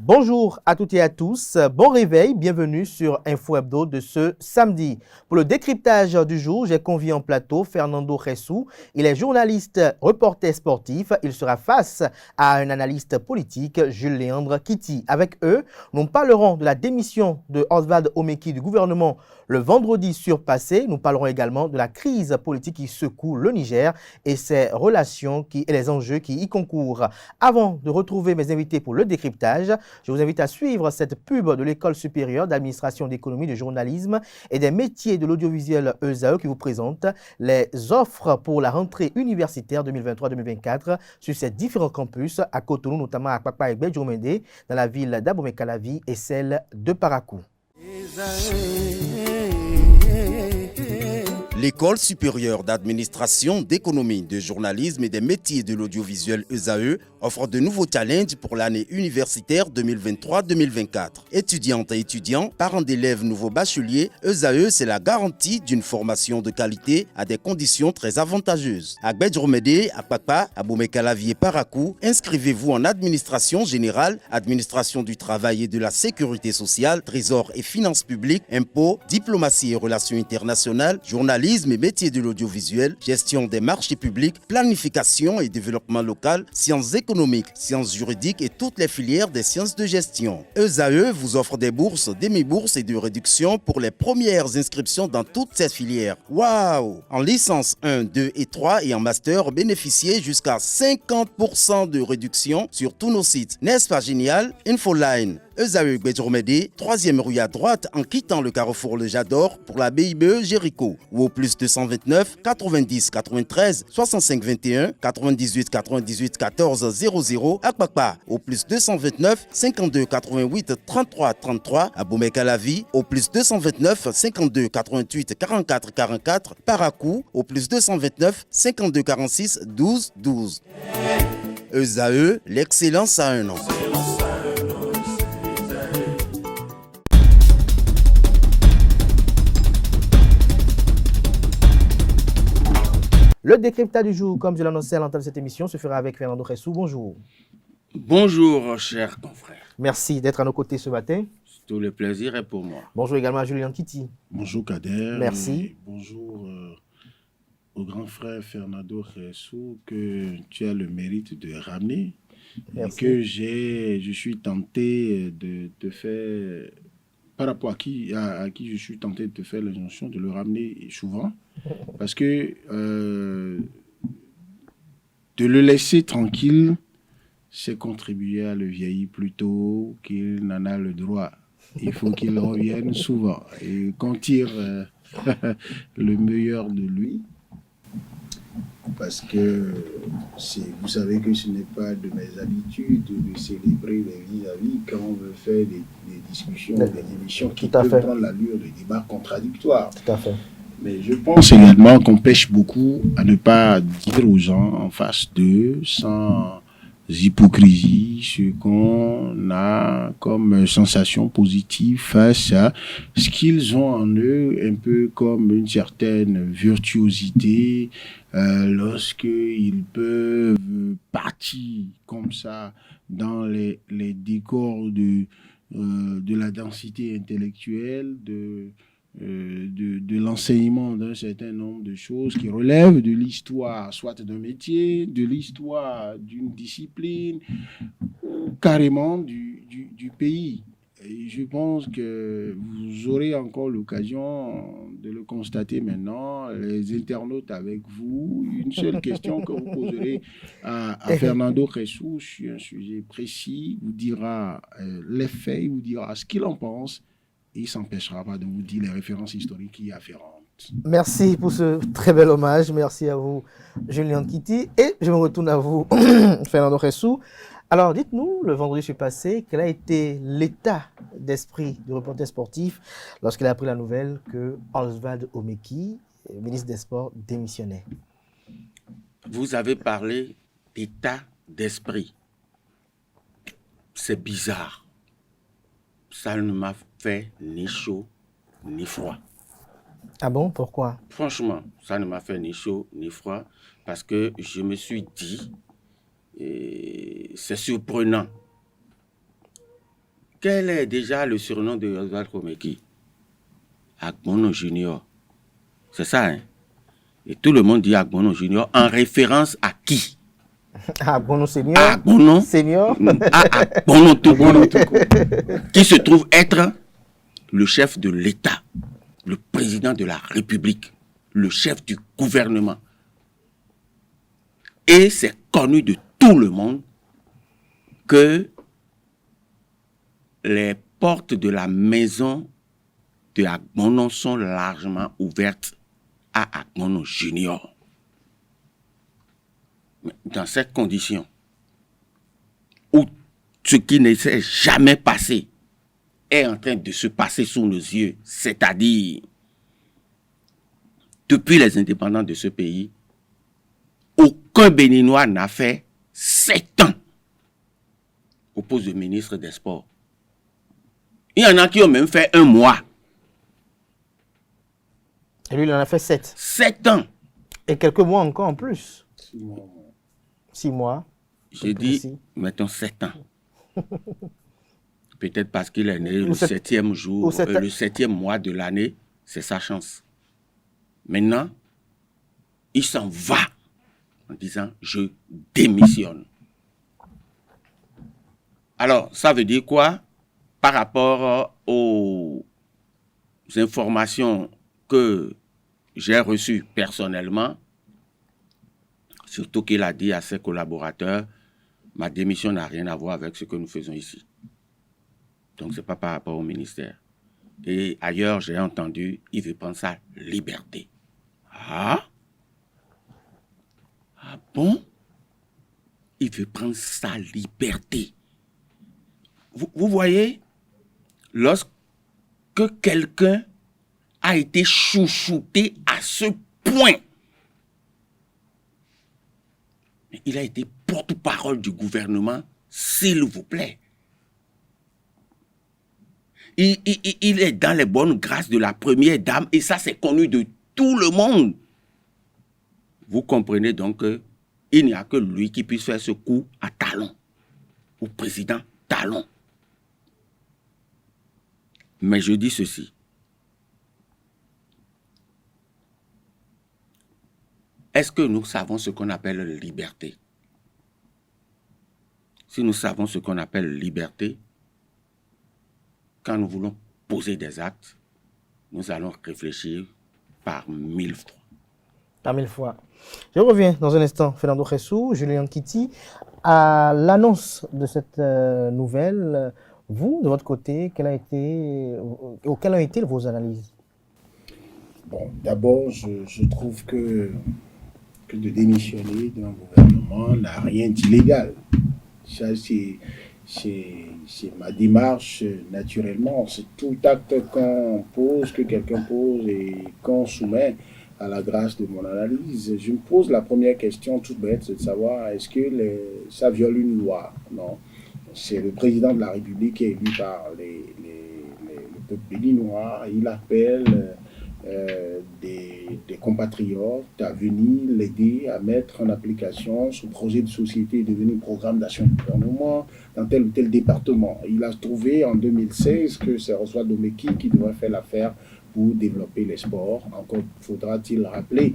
Bonjour à toutes et à tous, bon réveil, bienvenue sur Info Hebdo de ce samedi. Pour le décryptage du jour, j'ai convié en plateau Fernando Ressou. Il est journaliste, reporter sportif. Il sera face à un analyste politique, Jules Léandre Kitty. Avec eux, nous parlerons de la démission de Oswald Omeki du gouvernement le vendredi surpassé. Nous parlerons également de la crise politique qui secoue le Niger et ses relations et les enjeux qui y concourent. Avant de retrouver mes invités pour le décryptage, je vous invite à suivre cette pub de l'École supérieure d'administration d'économie, de journalisme et des métiers de l'audiovisuel ESAE qui vous présente les offres pour la rentrée universitaire 2023-2024 sur ces différents campus à Cotonou, notamment à Kpakpa et Bedjoumende, dans la ville d'Abomey-Calavi et celle de Parakou. L'École supérieure d'administration, d'économie, de journalisme et des métiers de l'audiovisuel ESAE offre de nouveaux challenges pour l'année universitaire 2023-2024. Étudiantes et étudiants, parents d'élèves nouveaux bacheliers, ESAE, c'est la garantie d'une formation de qualité à des conditions très avantageuses. À Bedjoumede, à Kpakpa, à Abomey-Calavi et Parakou, inscrivez-vous en administration générale, administration du travail et de la sécurité sociale, trésor et finances publiques, impôts, diplomatie et relations internationales, journalisme et métiers de l'audiovisuel, gestion des marchés publics, planification et développement local, sciences économiques, sciences juridiques et toutes les filières des sciences de gestion. ESAE vous offre des bourses, demi-bourses et de réductions pour les premières inscriptions dans toutes ces filières. Waouh! En licence 1, 2 et 3 et en master, bénéficiez jusqu'à 50% de réduction sur tous nos sites. N'est-ce pas génial? Infoline. ESAE Bedjoumede, 3e rue à droite en quittant le carrefour Le Jador pour la BIBE Jéricho ou au plus 229 90 93 65 21 98 98 14 00 à Kpakpa au plus 229 52 88 33 33 à Abomey-Calavi au plus 229 52 88 44 44 Parakou au plus 229 52 46 12 12. ESAE, l'excellence à un nom. Le décryptage du jour, comme je l'annonçais à l'entame de cette émission, se fera avec Fernando Ressou. Bonjour. Bonjour, cher confrère. Merci d'être à nos côtés ce matin. Tout le plaisir est pour moi. Bonjour également à Julien Kitty. Bonjour Kader. Merci. Bonjour au grand frère Fernando Ressou que tu as le mérite de ramener. Merci. Et que je suis tenté de te faire, par rapport à qui je suis tenté de te faire l'injonction de le ramener souvent. Parce que de le laisser tranquille, c'est contribuer à le vieillir plus tôt qu'il n'en a le droit. Il faut qu'il revienne souvent et qu'on tire le meilleur de lui. Parce que vous savez que ce n'est pas de mes habitudes de célébrer les vis-à-vis quand on veut faire des discussions, des émissions qui peuvent prendre l'allure de débats contradictoires. Tout à fait. Mais je pense également qu'on pêche beaucoup à ne pas dire aux gens en face d'eux, sans hypocrisie, ce qu'on a comme sensation positive face à ce qu'ils ont en eux, un peu comme une certaine virtuosité, lorsqu'ils peuvent partir comme ça dans les décors de la densité intellectuelle, de l'enseignement d'un certain nombre de choses qui relèvent de l'histoire, soit d'un métier, de l'histoire d'une discipline, ou carrément du pays. Et je pense que vous aurez encore l'occasion de le constater maintenant, les internautes avec vous. Une seule question que vous poserez à Fernando Ressou sur un sujet précis, vous dira les faits, il vous dira ce qu'il en pense. Il ne s'empêchera pas de vous dire les références historiques qui y afférentes. Merci pour ce très bel hommage. Merci à vous, Julien Kitty. Et je me retourne à vous, Fernando Ressou. Alors, dites-nous, le vendredi passé, quel a été l'état d'esprit du reporter sportif lorsqu'il a appris la nouvelle que Oswald Omeki, ministre des Sports, démissionnait? Vous avez parlé d'état d'esprit. C'est bizarre. Ça ne m'a fait ni chaud ni froid. Ah bon? Pourquoi? Franchement, ça ne m'a fait ni chaud ni froid parce que je me suis dit, c'est surprenant Quel est déjà le surnom de Oswald Komeki? Agbono Junior. C'est ça, hein? Et tout le monde dit Agbono Junior en référence à qui? Agbono Senior. Agbono. Senior. Agbono Togo. Qui se trouve être le chef de l'État, le président de la République, le chef du gouvernement. Et c'est connu de tout le monde que les portes de la maison de Agbono sont largement ouvertes à Agbono Junior. Mais dans cette condition, où ce qui ne s'est jamais passé est en train de se passer sous nos yeux, c'est-à-dire depuis les indépendants de ce pays, aucun Béninois n'a fait 7 ans au poste de ministre des Sports. Il y en a qui ont même fait 1 mois. Et lui, il en a fait 7. 7 ans. Et quelques mois encore en plus. 6 mois. 6 mois. J'ai dit, mettons 7 ans. Peut-être parce qu'il est né le 7e jour, le 7e mois de l'année, c'est sa chance. Maintenant, il s'en va en disant, je démissionne. Alors, ça veut dire quoi? Par rapport aux informations que j'ai reçues personnellement, surtout qu'il a dit à ses collaborateurs, ma démission n'a rien à voir avec ce que nous faisons ici. Donc, ce n'est pas par rapport au ministère. Et ailleurs, j'ai entendu, il veut prendre sa liberté. Ah? Ah bon? Il veut prendre sa liberté. Vous voyez, lorsque quelqu'un a été chouchouté à ce point, il a été porte-parole du gouvernement, s'il vous plaît. Il est dans les bonnes grâces de la première dame et ça, c'est connu de tout le monde. Vous comprenez donc qu'il n'y a que lui qui puisse faire ce coup à talon, au président talon. Mais je dis ceci. Est-ce que nous savons ce qu'on appelle liberté? Si nous savons ce qu'on appelle liberté, quand nous voulons poser des actes, nous allons réfléchir par 1000 fois. Par 1000 fois. Je reviens dans un instant, Fernando Ressou, Julien Kitty. À l'annonce de cette nouvelle, vous, de votre côté, quelles ont été vos analyses? Bon, d'abord, je trouve que de démissionner d'un gouvernement n'a rien d'illégal. Ça, c'est ma démarche naturellement. C'est tout acte qu'on pose, que quelqu'un pose et qu'on soumet à la grâce de mon analyse. Je me pose la première question toute bête, c'est de savoir est-ce que ça viole une loi? Non. C'est le président de la République qui est élu par le peuple béninois. Il appelle des compatriotes à venir l'aider à mettre en application son projet de société devenu programme d'action du gouvernement dans tel ou tel département. Il a trouvé en 2016 que c'est Oswald Komeki qui devrait faire l'affaire pour développer les sports. Encore faudra-t-il rappeler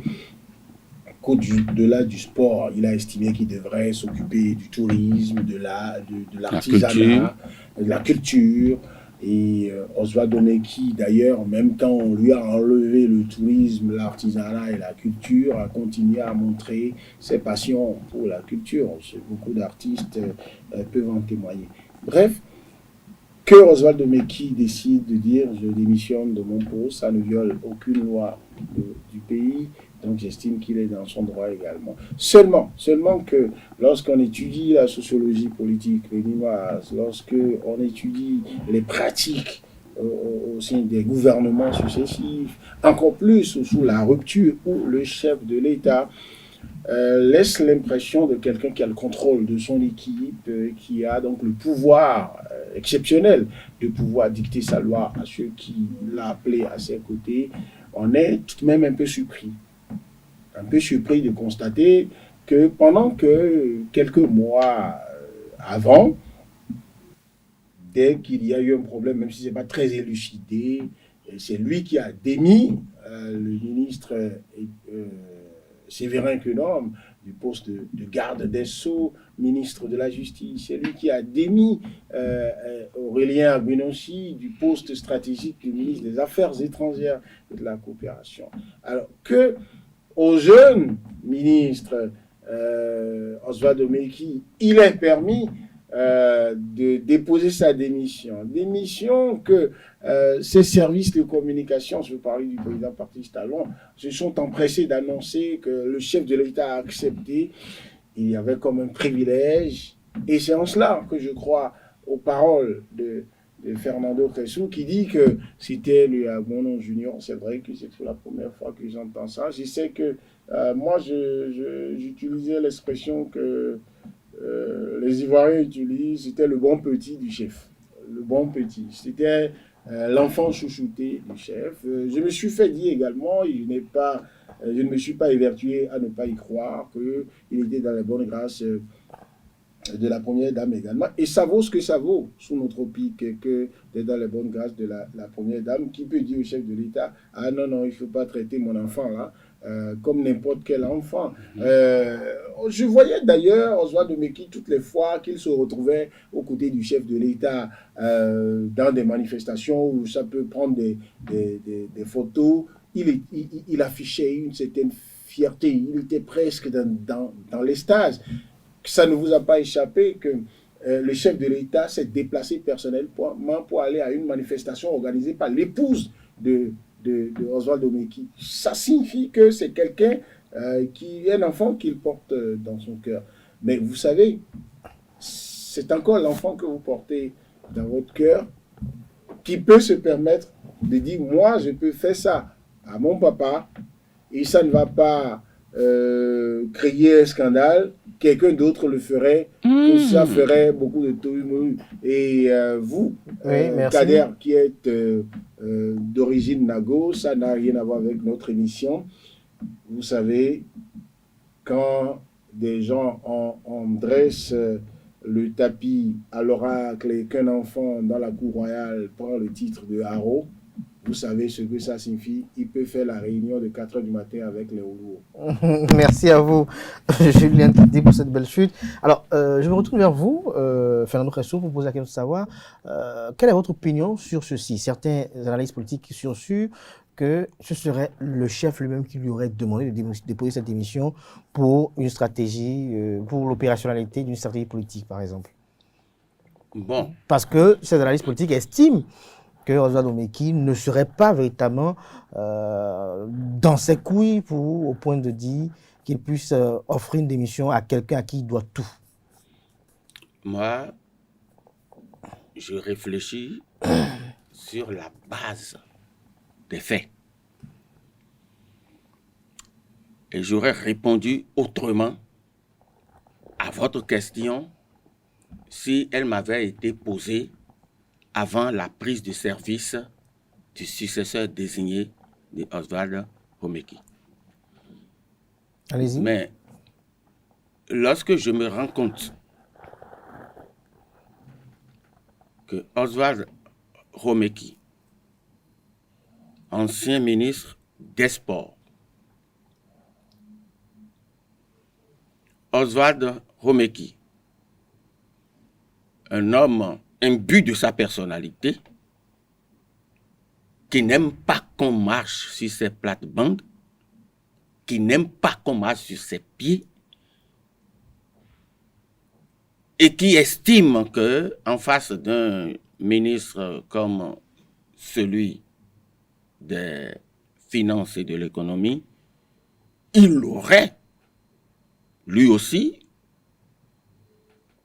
qu'au-delà du sport, il a estimé qu'il devrait s'occuper du tourisme, de l'artisanat, de la culture. Et Oswald Komeki, d'ailleurs, même quand on lui a enlevé le tourisme, l'artisanat et la culture, a continué à montrer ses passions pour la culture. Beaucoup d'artistes peuvent en témoigner. Bref, que Oswald Komeki décide de dire « je démissionne de mon poste », ça ne viole aucune loi du pays. Donc j'estime qu'il est dans son droit également. Seulement que lorsqu'on étudie la sociologie politique béninoise, lorsqu'on étudie les pratiques au sein des gouvernements successifs, encore plus sous la rupture où le chef de l'État laisse l'impression de quelqu'un qui a le contrôle de son équipe, qui a donc le pouvoir exceptionnel de pouvoir dicter sa loi à ceux qui l'ont appelé à ses côtés, on est tout de même un peu surpris de constater que pendant que quelques mois avant, dès qu'il y a eu un problème, même si ce n'est pas très élucidé, c'est lui qui a démis le ministre Séverin Quenome du poste de garde des Sceaux, ministre de la Justice. C'est lui qui a démis Aurélien Agbenonsi du poste stratégique du ministre des Affaires étrangères et de la coopération. Alors que au jeune ministre Oswald Omeki, il est permis de déposer sa démission. Démission que ces services de communication, je veux parler du président Patrice Talon, se sont empressés d'annoncer que le chef de l'État a accepté. Il y avait comme un privilège. Et c'est en cela que je crois aux paroles de Fernando Cressou qui dit que c'était lui à Agbonon Junior. C'est vrai que c'est pour la première fois que j'entends ça. Je sais que moi, j'utilisais l'expression que les Ivoiriens utilisent, c'était le bon petit du chef. Le bon petit. C'était l'enfant chouchouté du chef. Je me suis fait dire également, je ne me suis pas évertué à ne pas y croire, qu'il était dans les bonnes grâces de la première dame également. Et ça vaut ce que ça vaut sous notre optique, que d'être dans les bonnes grâces de la première dame, qui peut dire au chef de l'État, ah non, non, il ne faut pas traiter mon enfant là comme n'importe quel enfant. Je voyais d'ailleurs Oswald Omeki toutes les fois qu'il se retrouvait aux côtés du chef de l'État dans des manifestations où ça peut prendre des photos, il affichait une certaine fierté, il était presque dans l'extase. Ça ne vous a pas échappé que le chef de l'État s'est déplacé personnellement pour aller à une manifestation organisée par l'épouse de Oswald Omeki. Ça signifie que c'est quelqu'un qui est un enfant qu'il porte dans son cœur. Mais vous savez, c'est encore l'enfant que vous portez dans votre cœur qui peut se permettre de dire, moi, je peux faire ça à mon papa et ça ne va pas créer un scandale. Quelqu'un d'autre le ferait, que ça ferait beaucoup de tohu. Et vous, Kader, qui êtes d'origine Nago, ça n'a rien à voir avec notre émission. Vous savez, quand des gens en dressent le tapis à l'oracle et qu'un enfant dans la cour royale prend le titre de haro, vous savez ce que ça signifie. Il peut faire la réunion de 4 h du matin avec les Olours. Merci à vous, Julien Titi, pour cette belle chute. Alors, je me retourne vers vous, Fernando Cressou, pour poser la question de savoir quelle est votre opinion sur ceci. Certains analystes politiques qui sont sûrs que ce serait le chef lui-même qui lui aurait demandé de déposer cette démission pour une stratégie, pour l'opérationnalité d'une stratégie politique, par exemple. Bon. Parce que ces analystes politiques estiment que Oswald Omeki ne serait pas véritablement dans ses couilles au point de dire qu'il puisse offrir une démission à quelqu'un à qui il doit tout. Moi, je réfléchis sur la base des faits. Et j'aurais répondu autrement à votre question si elle m'avait été posée avant la prise de service du successeur désigné de Oswald Omeki. Allez-y. Mais lorsque je me rends compte que Oswald Omeki, ancien ministre des Sports, Oswald Omeki, un homme imbu de sa personnalité, qui n'aime pas qu'on marche sur ses plates-bandes, qui n'aime pas qu'on marche sur ses pieds, et qui estime que, en face d'un ministre comme celui des Finances et de l'Économie, il aurait, lui aussi,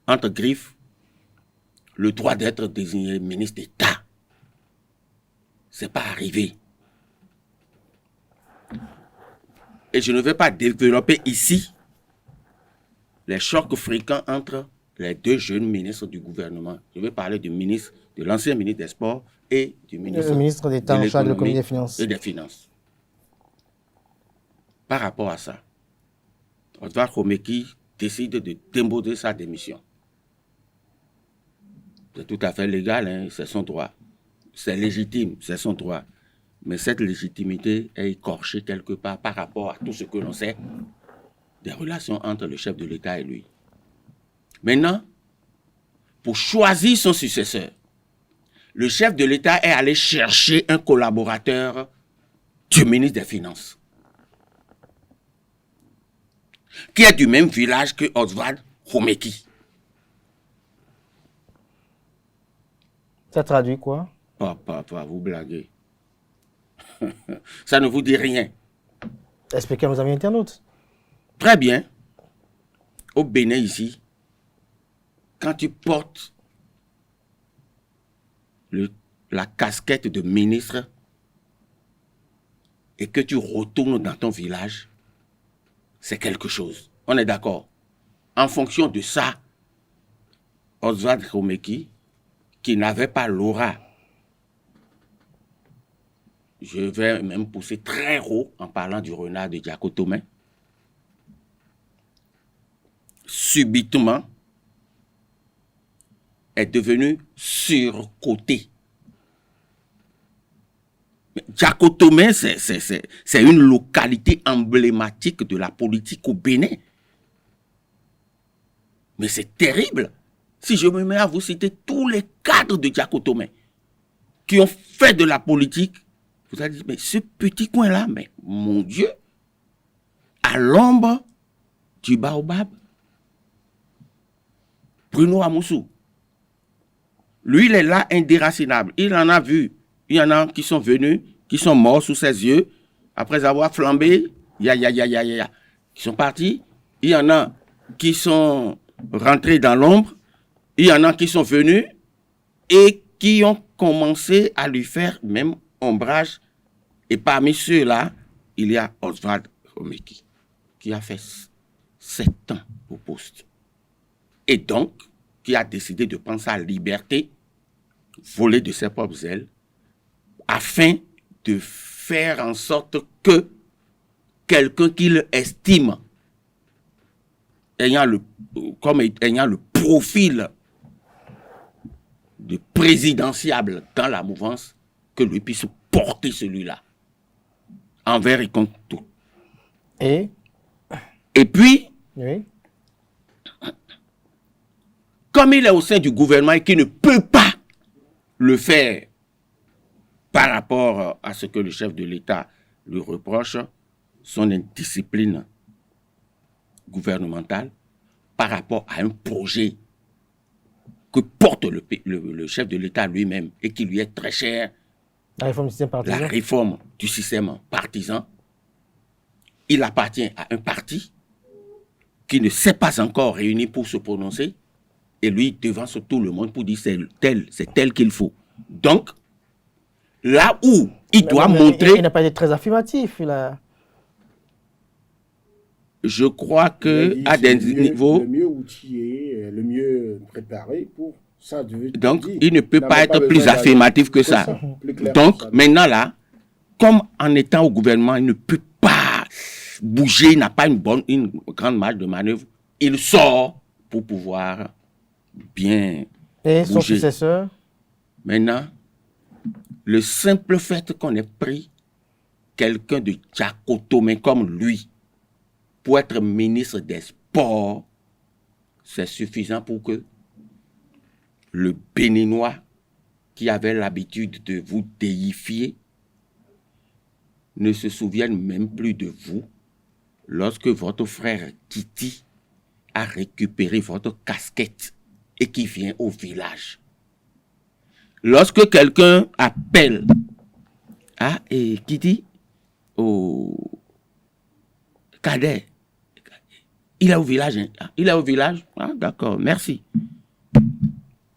entre griffes, le droit d'être désigné ministre d'État. C'est pas arrivé. Et je ne vais pas développer ici les chocs fréquents entre les deux jeunes ministres du gouvernement. Je vais parler du ministre, de l'ancien ministre des Sports et du ministre d'État en charge de l'économie et des finances. Et des finances. Par rapport à ça, Oswald Omeki décide de déposer sa démission. C'est tout à fait légal, hein, c'est son droit. C'est légitime, c'est son droit. Mais cette légitimité est écorchée quelque part par rapport à tout ce que l'on sait des relations entre le chef de l'État et lui. Maintenant, pour choisir son successeur, le chef de l'État est allé chercher un collaborateur du ministre des Finances, qui est du même village que Oswald Romeki. Ça traduit quoi? Papa, vous blaguez. Ça ne vous dit rien. Expliquez à nos amis internautes. Très bien. Au Bénin, ici, quand tu portes la casquette de ministre et que tu retournes dans ton village, c'est quelque chose. On est d'accord. En fonction de ça, Oswald Romeki, qui n'avait pas l'aura, je vais même pousser très haut en parlant du renard de Diakotomé, subitement est devenu surcoté. Diakotomé, c'est une localité emblématique de la politique au Bénin. Mais c'est terrible. Si je me mets à vous citer tous les cadres de Diakotomé qui ont fait de la politique, vous allez dire, mais ce petit coin-là, mais mon Dieu, à l'ombre du baobab, Bruno Amoussou, lui, il est là indéracinable. Il en a vu. Il y en a qui sont venus, qui sont morts sous ses yeux, après avoir flambé, qui sont partis. Il y en a qui sont rentrés dans l'ombre. Il y en a qui sont venus et qui ont commencé à lui faire même ombrage. Et parmi ceux-là, il y a Oswald Romeki, qui a fait 7 ans au poste. Et donc, qui a décidé de prendre sa liberté, voler de ses propres ailes, afin de faire en sorte que quelqu'un qu'il estime ayant le profil de présidentiable dans la mouvance, que lui puisse porter celui-là envers et contre tout. Et puis, oui. Comme il est au sein du gouvernement et qu'il ne peut pas le faire par rapport à ce que le chef de l'État lui reproche, son indiscipline gouvernementale, par rapport à un projet que porte le chef de l'État lui-même et qui lui est très cher, la réforme du système partisan. La réforme du système partisan, il appartient à un parti qui ne s'est pas encore réuni pour se prononcer, et lui devance tout le monde pour dire c'est tel qu'il faut. Donc, là où il doit montrer... Il n'a pas été très affirmatif. Je crois que à des niveaux... Le mieux outillé, le mieux préparé pour ça. Donc, il ne peut pas être plus affirmatif que ça. Donc, maintenant là, comme en étant au gouvernement, il ne peut pas bouger, il n'a pas une grande marge de manœuvre, il sort pour pouvoir bien et bouger. Son successeur? Maintenant, le simple fait qu'on ait pris quelqu'un de Diakotomé comme lui pour être ministre des Sports, c'est suffisant pour que le Béninois qui avait l'habitude de vous déifier ne se souvienne même plus de vous lorsque votre frère Titi a récupéré votre casquette et qui vient au village. Lorsque quelqu'un appelle, et qui dit au cadet, il est au village, hein? Il est au village, d'accord, merci.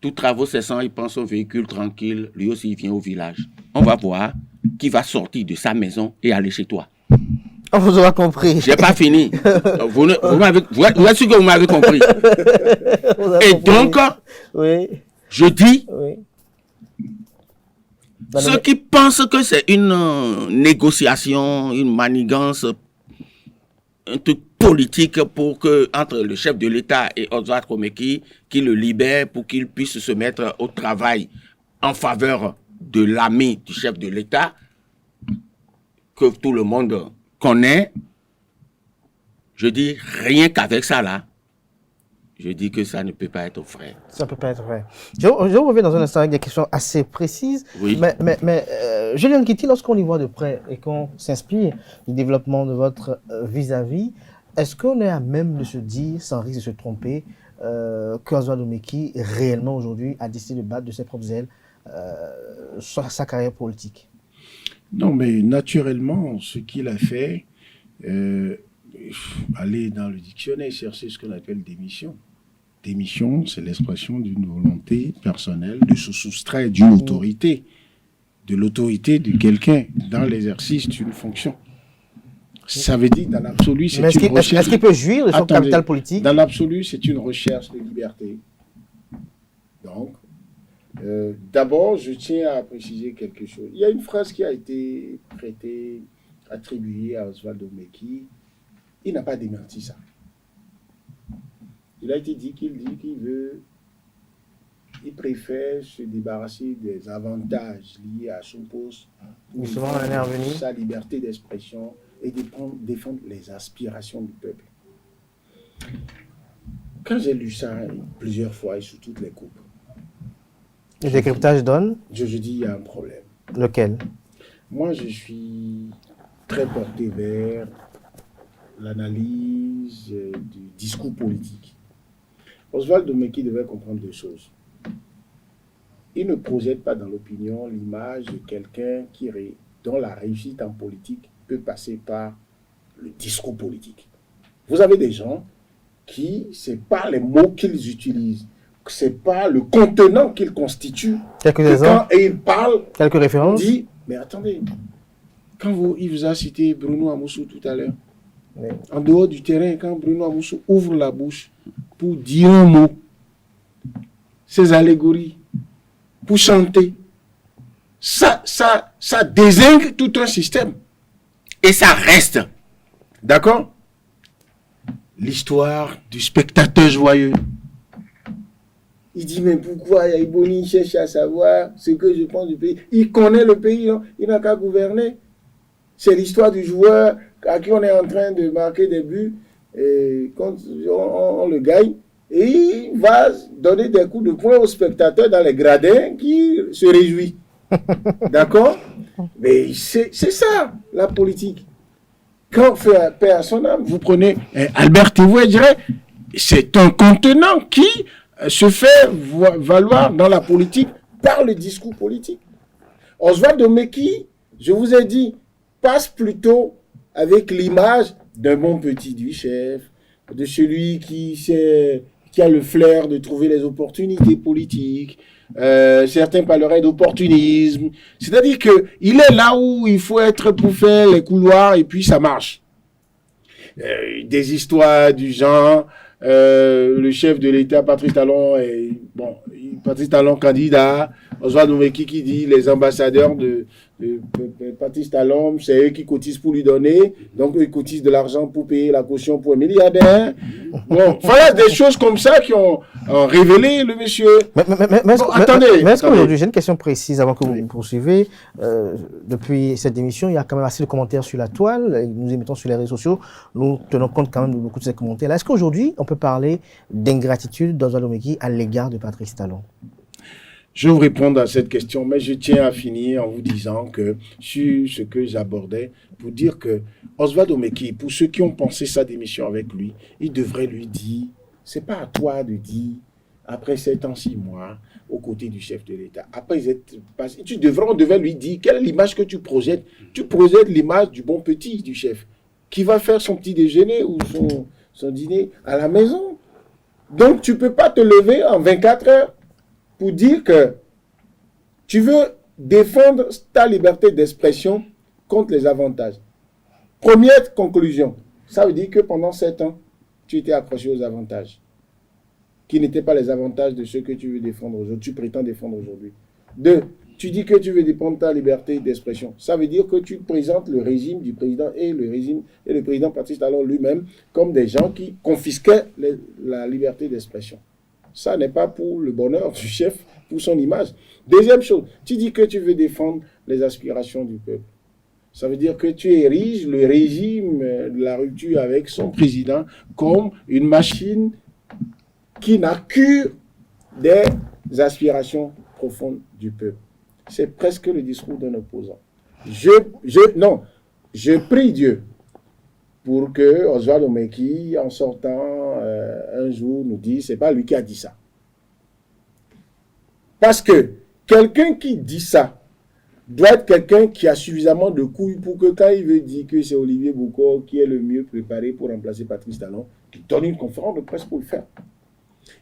Tous travaux cessants, il prend son véhicule tranquille, lui aussi il vient au village. On va voir qui va sortir de sa maison et aller chez toi. On vous aura compris. J'ai pas fini. Vous êtes sûr que vous m'avez compris. Et donc, oui. Je dis, oui. Ceux qui pensent que c'est une négociation, une manigance, un truc politique pour que, entre le chef de l'État et Oswald Komeki, qui le libère pour qu'il puisse se mettre au travail en faveur de l'ami du chef de l'État, que tout le monde connaît. Je dis rien qu'avec ça là, je dis que ça ne peut pas être vrai. Ça ne peut pas être vrai. Je reviens dans un instant avec des questions assez précises. Oui. Mais Julien Kitty, lorsqu'on y voit de près et qu'on s'inspire du développement de votre vis-à-vis, est-ce qu'on est à même de se dire, sans risque de se tromper, qu'Oswald Omeki, réellement aujourd'hui, a décidé de battre de ses propres ailes sa carrière politique? Non, mais naturellement, ce qu'il a fait, aller dans le dictionnaire, chercher ce qu'on appelle démission. Démission, c'est l'expression d'une volonté personnelle de se soustraire d'une autorité, de l'autorité de quelqu'un dans l'exercice d'une fonction. Ça veut dire, dans l'absolu, c'est une recherche... Est-ce qu'il peut jouir de son capital politique? Dans l'absolu, c'est une recherche de liberté. Donc, d'abord, je tiens à préciser quelque chose. Il y a une phrase qui a été prêtée, attribuée à Oswald Omeki. Il n'a pas démenti ça. Il a été dit qu'il préfère se débarrasser des avantages liés à son poste pour sa liberté d'expression et défendre les aspirations du peuple. Quand j'ai lu ça plusieurs fois et sous toutes les coupes, le décryptage donne? Je dis il y a un problème. Lequel? Moi, je suis très porté vers l'analyse du discours politique. Oswald Omeki devait comprendre deux choses. Il ne projette pas dans l'opinion l'image de quelqu'un dont la réussite en politique peut passer par le discours politique. Vous avez des gens qui, c'est pas les mots qu'ils utilisent, c'est pas le contenant qu'ils constituent. Quelques exemples. Quand ils parlent, quelques références. On dit, mais attendez, il vous a cité Bruno Amoussou tout à l'heure. Oui. En dehors du terrain, quand Bruno Amoussou ouvre la bouche pour dire un mot, ses allégories, pour chanter, ça désingue tout un système. Et ça reste. D'accord? L'histoire du spectateur joyeux. Il dit, mais pourquoi Yaïboni cherche à savoir ce que je pense du pays? Il connaît le pays, non? Il n'a qu'à gouverner. C'est l'histoire du joueur à qui on est en train de marquer des buts, et quand on le gagne, et il va donner des coups de poing aux spectateurs dans les gradins qui se réjouissent. D'accord? Mais c'est ça, la politique. Quand on fait paix à son âme, vous prenez Albert Thévoué, je dirais, c'est un contenant qui se fait valoir dans la politique par le discours politique. Oswald Omeki, je vous ai dit, passe plutôt avec l'image d'un bon petit du chef, de celui qui a le flair de trouver les opportunités politiques. Certains parleraient d'opportunisme. C'est-à-dire qu'il est là où il faut être pour faire les couloirs et puis ça marche. Des histoires du genre, le chef de l'État, Patrice Talon, Patrice Talon candidat, Oswald Omeki qui dit les ambassadeurs de Patrice Talon, c'est eux qui cotisent pour lui donner, donc eux ils cotisent de l'argent pour payer la caution pour un milliardaire. Bon, voilà des choses comme ça qui ont révélé le monsieur. Mais est-ce qu'aujourd'hui, j'ai une question précise avant que vous poursuivez. Depuis cette émission, il y a quand même assez de commentaires sur la toile, nous émettons sur les réseaux sociaux, nous tenons compte quand même de beaucoup de ces commentaires-là. Est-ce qu'aujourd'hui, on peut parler d'ingratitude d'Oswald Omeki à l'égard de Patrice Talon? Je vais vous répondre à cette question, mais je tiens à finir en vous disant que sur ce que j'abordais, pour dire que Oswald Omeki, pour ceux qui ont pensé sa démission avec lui, il devrait lui dire, c'est pas à toi de dire, après 7 ans, 6 mois, aux côtés du chef de l'État, après on devait lui dire, quelle est l'image que tu projettes? Tu projettes l'image du bon petit du chef, qui va faire son petit déjeuner ou son dîner à la maison. Donc, tu peux pas te lever en 24 heures pour dire que tu veux défendre ta liberté d'expression contre les avantages. Première conclusion, ça veut dire que pendant 7 ans, tu étais accroché aux avantages, qui n'étaient pas les avantages de ceux que tu veux défendre aujourd'hui, tu prétends défendre aujourd'hui. 2, tu dis que tu veux défendre ta liberté d'expression. Ça veut dire que tu présentes le régime du président et le président Patrice Talon lui-même comme des gens qui confisquaient la liberté d'expression. Ça n'est pas pour le bonheur du chef, pour son image. Deuxième chose, tu dis que tu veux défendre les aspirations du peuple. Ça veut dire que tu ériges le régime de la rupture avec son président comme une machine qui n'a que des aspirations profondes du peuple. C'est presque le discours d'un opposant. Je prie Dieu pour que Oswald Omeki, en sortant un jour, nous dise, c'est pas lui qui a dit ça. Parce que quelqu'un qui dit ça doit être quelqu'un qui a suffisamment de couilles pour que quand il veut dire que c'est Olivier Bokor qui est le mieux préparé pour remplacer Patrice Talon, qu'il donne une conférence de presse pour le faire.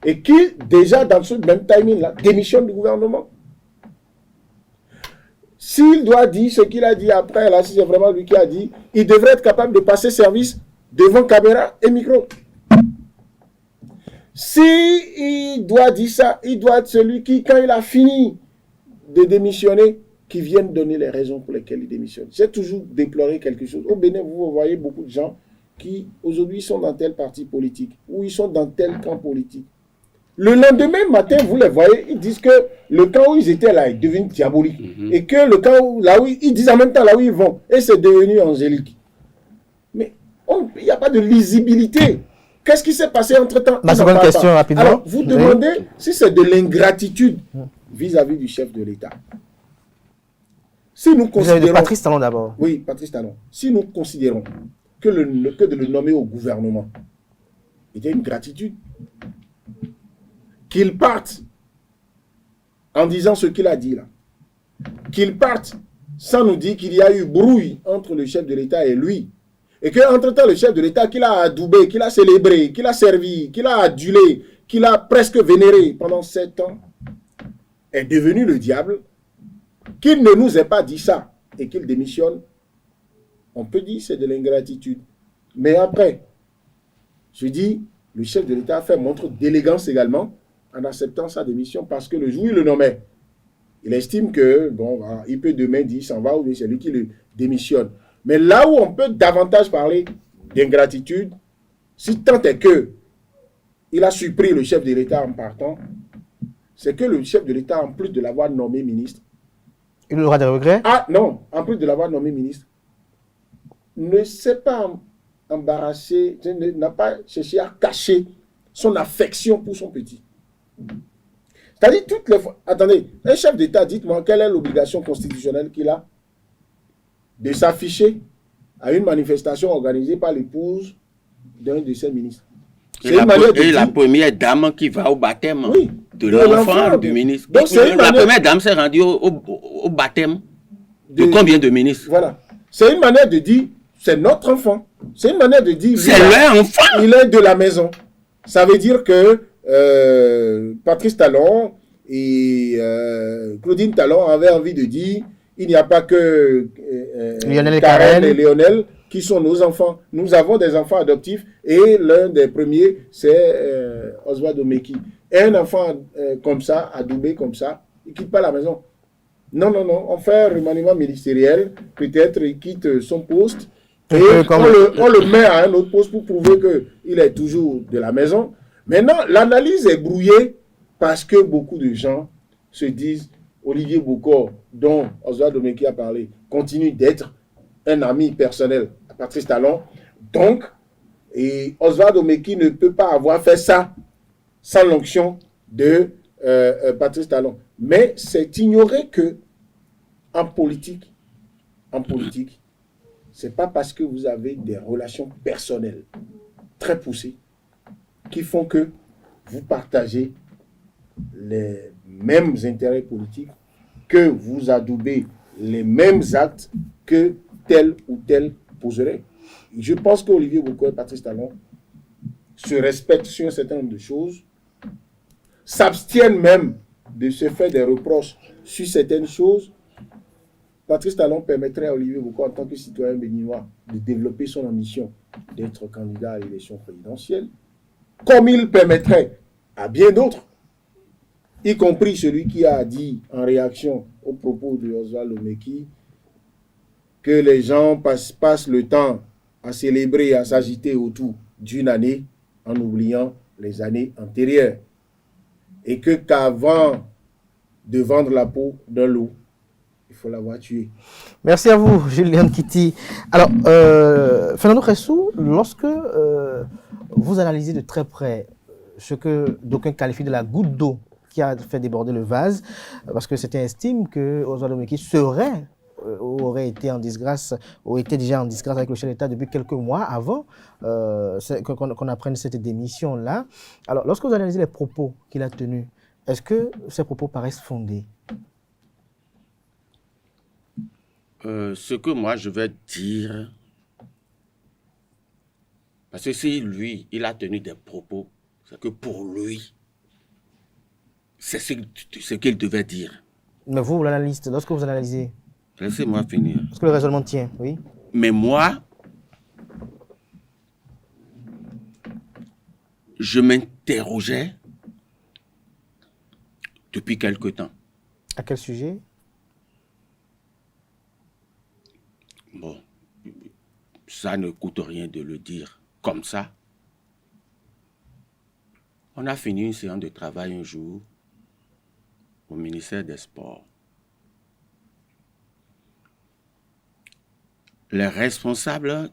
Et qui, déjà dans ce même timing-là, démissionne du gouvernement. S'il doit dire ce qu'il a dit après, là, si c'est vraiment lui qui a dit, il devrait être capable de passer service devant caméra et micro. S'il doit dire ça, il doit être celui qui, quand il a fini de démissionner, qui vienne donner les raisons pour lesquelles il démissionne. J'ai toujours déploré quelque chose. Au Bénin, vous voyez beaucoup de gens qui, aujourd'hui, sont dans tel parti politique ou ils sont dans tel camp politique. Le lendemain matin, vous les voyez, ils disent que le camp où ils étaient là est devenu diabolique. Et que le camp où, là où ils disent en même temps là où ils vont, et c'est devenu angélique. Mais il n'y a pas de lisibilité. Qu'est-ce qui s'est passé entre-temps? Ma seconde question, rapidement. Alors, vous demandez si c'est de l'ingratitude vis-à-vis du chef de l'État. Si nous considérons... Patrice Talon d'abord. Oui, Patrice Talon. Si nous considérons que de le nommer au gouvernement était une gratitude, qu'il parte en disant ce qu'il a dit là, qu'il parte sans nous dire qu'il y a eu brouille entre le chef de l'État et lui, et qu'entre-temps le chef de l'État qu'il a adoubé, qu'il a célébré, qu'il a servi, qu'il a adulé, qu'il a presque vénéré pendant 7 ans, est devenu le diable, qu'il ne nous ait pas dit ça et qu'il démissionne, on peut dire c'est de l'ingratitude. Mais après, je dis, le chef de l'État a fait montre d'élégance également en acceptant sa démission parce que le jour où il le nommait, il estime que, bon, il peut demain dire s'en va ou bien c'est lui qui le démissionne. Mais là où on peut davantage parler d'ingratitude, si tant est que il a surpris le chef de l'État en partant, c'est que le chef de l'État, en plus de l'avoir nommé ministre, il aura des regrets? Ah non, en plus de l'avoir nommé ministre, ne s'est pas embarrassé, n'a pas cherché à cacher son affection pour son petit. C'est-à-dire toutes les fois... Attendez, un chef d'État, dites-moi, quelle est l'obligation constitutionnelle qu'il a de s'afficher à une manifestation organisée par l'épouse d'un de ses ministres? Et la première dame qui va au baptême de l'enfant du ministre. Donc, la première dame s'est rendue au baptême de combien de ministres? Voilà. C'est une manière de dire, c'est notre enfant. C'est une manière de dire, c'est leur enfant. Il est de la maison. Ça veut dire que Patrice Talon et Claudine Talon avaient envie de dire, il n'y a pas que Karen et Lionel qui sont nos enfants. Nous avons des enfants adoptifs et l'un des premiers, c'est Oswald Omeki. Et un enfant comme ça, adoubé comme ça, il ne quitte pas la maison. Non, non, non. On fait un remaniement ministériel. Peut-être il quitte son poste et on le met à un autre poste pour prouver qu'il est toujours de la maison. Maintenant, l'analyse est brouillée parce que beaucoup de gens se disent Olivier Bokor, dont Oswald Omeki a parlé, continue d'être un ami personnel à Patrice Talon. Donc, et Oswald Omeki ne peut pas avoir fait ça sans l'onction de Patrice Talon. Mais c'est ignorer que en politique, c'est pas parce que vous avez des relations personnelles très poussées qui font que vous partagez les mêmes intérêts politiques, que vous adoubez les mêmes actes que tel ou tel poserait. Je pense qu'Olivier Bokor et Patrice Talon se respectent sur un certain nombre de choses, s'abstiennent même de se faire des reproches sur certaines choses. Patrice Talon permettrait à Olivier Bokor, en tant que citoyen béninois, de développer son ambition d'être candidat à l'élection présidentielle, comme il permettrait à bien d'autres y compris celui qui a dit en réaction aux propos de Oswald Omeki que les gens passent le temps à célébrer, à s'agiter autour d'une année en oubliant les années antérieures. Et qu'avant de vendre la peau d'un loup, il faut l'avoir tué. Merci à vous, Julien Kitty. Alors, Fernando Ressou, lorsque vous analysez de très près ce que d'aucuns qualifient de la goutte d'eau qui a fait déborder le vase, parce que certains estiment que Oswald Omeki serait aurait été en disgrâce, ou était déjà en disgrâce avec le chef d'État depuis quelques mois avant qu'on apprenne cette démission-là. Alors, lorsque vous analysez les propos qu'il a tenus, est-ce que ces propos paraissent fondés? Ce que moi je vais dire, parce que si lui, il a tenu des propos, c'est que pour lui, c'est ce qu'il devait dire. Mais vous, l'analyste, lorsque vous analysez, laissez-moi finir. Est-ce que le raisonnement tient? Oui. Mais moi, je m'interrogeais depuis quelque temps. À quel sujet? Bon, ça ne coûte rien de le dire comme ça. On a fini une séance de travail un jour au ministère des Sports. Les responsables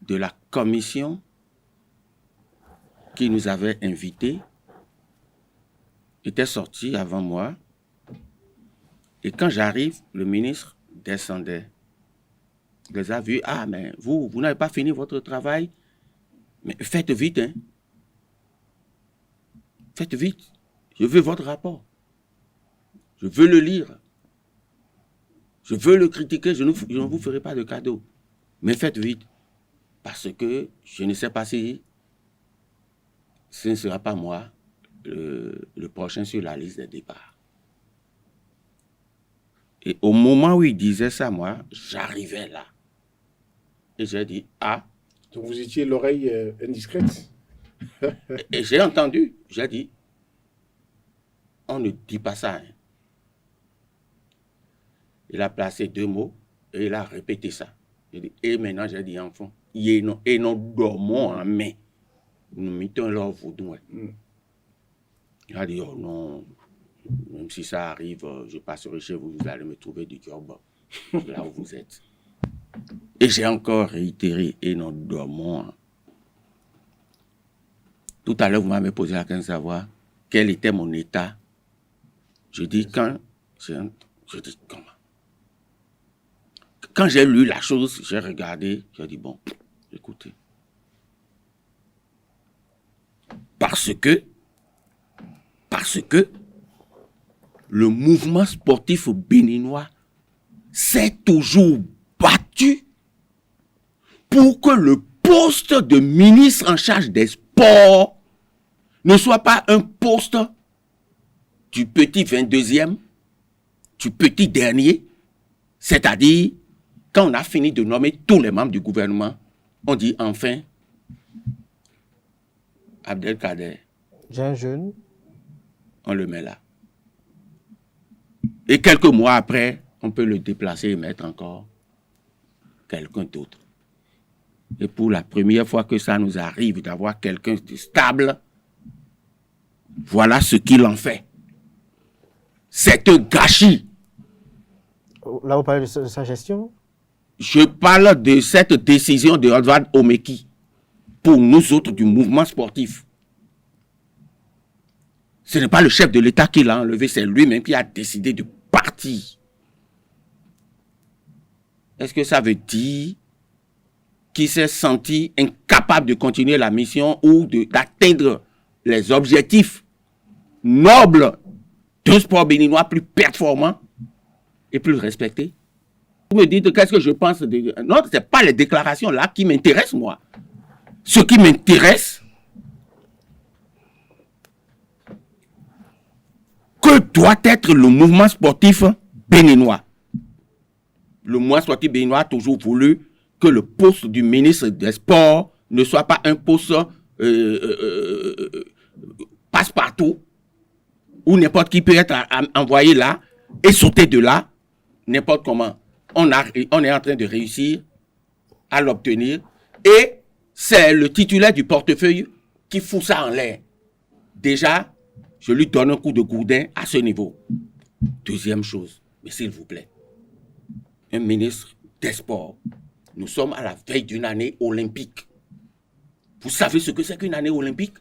de la commission qui nous avait invités étaient sortis avant moi. Et quand j'arrive, le ministre descendait. Il les a vus. Ah, mais vous n'avez pas fini votre travail. Mais faites vite, hein. Faites vite. Je veux votre rapport. Je veux le lire. Je veux le critiquer, je ne vous ferai pas de cadeau. Mais faites vite. Parce que je ne sais pas si ce ne sera pas moi le prochain sur la liste des départs. Et au moment où il disait ça, moi, j'arrivais là. Et j'ai dit, ah. Donc vous étiez l'oreille indiscrète. Et j'ai entendu, j'ai dit, on ne dit pas ça, hein. Il a placé 2 mots et il a répété ça. Dit, et maintenant, j'ai dit, enfant, et nous dormons en main. Nous mettons leur vaudou. Il a dit, oh non, même si ça arrive, je passerai chez vous, vous allez me trouver du job là où vous êtes. Et j'ai encore réitéré, et nous dormons. Tout à l'heure, vous m'avez posé la question de savoir quel était mon état. Je dis, comment? Quand j'ai lu la chose, j'ai regardé, j'ai dit, bon, écoutez. Parce que le mouvement sportif béninois s'est toujours battu pour que le poste de ministre en charge des sports ne soit pas un poste du petit 22e, du petit dernier, c'est-à-dire quand on a fini de nommer tous les membres du gouvernement, on dit enfin, Abdelkader. J'ai un jeune. On le met là. Et quelques mois après, on peut le déplacer et mettre encore quelqu'un d'autre. Et pour la première fois que ça nous arrive d'avoir quelqu'un de stable, voilà ce qu'il en fait. C'est un gâchis. Là, vous parlez de sa gestion? Je parle de cette décision de Oswald Omeki pour nous autres du mouvement sportif. Ce n'est pas le chef de l'État qui l'a enlevé, c'est lui-même qui a décidé de partir. Est-ce que ça veut dire qu'il s'est senti incapable de continuer la mission ou d'atteindre les objectifs nobles d'un sport béninois plus performant et plus respecté? Vous me dites qu'est-ce que je pense de... Non, ce n'est pas les déclarations là qui m'intéressent, moi. Ce qui m'intéresse, que doit être le mouvement sportif béninois. Le mouvement sportif béninois a toujours voulu que le poste du ministre des Sports ne soit pas un poste passe-partout où n'importe qui peut être envoyé là et sauter de là, n'importe comment. On est en train de réussir à l'obtenir et c'est le titulaire du portefeuille qui fout ça en l'air. Déjà, je lui donne un coup de gourdin à ce niveau. Deuxième chose, mais s'il vous plaît, un ministre des Sports, nous sommes à la veille d'une année olympique. Vous savez ce que c'est qu'une année olympique?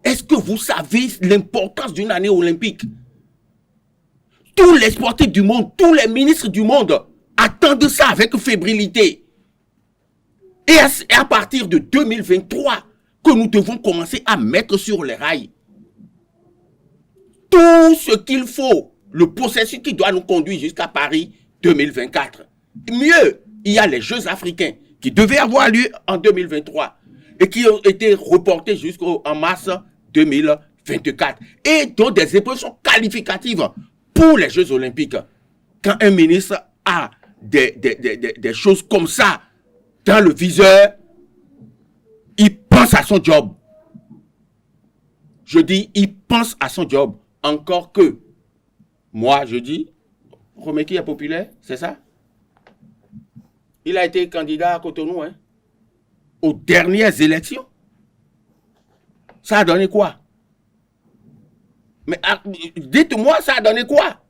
Est-ce que vous savez l'importance d'une année olympique? Tous les sportifs du monde, tous les ministres du monde attendent ça avec fébrilité. Et à partir de 2023, que nous devons commencer à mettre sur les rails tout ce qu'il faut, le processus qui doit nous conduire jusqu'à Paris 2024. Mieux, il y a les Jeux africains qui devaient avoir lieu en 2023 et qui ont été reportés jusqu'en mars 2024. Et dont des épreuves sont qualificatives pour les Jeux olympiques. Quand un ministre a des choses comme ça dans le viseur, il pense à son job. Je dis, il pense à son job. Encore que, moi, je dis, Romeki est populaire, c'est ça? Il a été candidat à Cotonou, hein, aux dernières élections. Ça a donné quoi? Mais dites-moi, ça a donné quoi?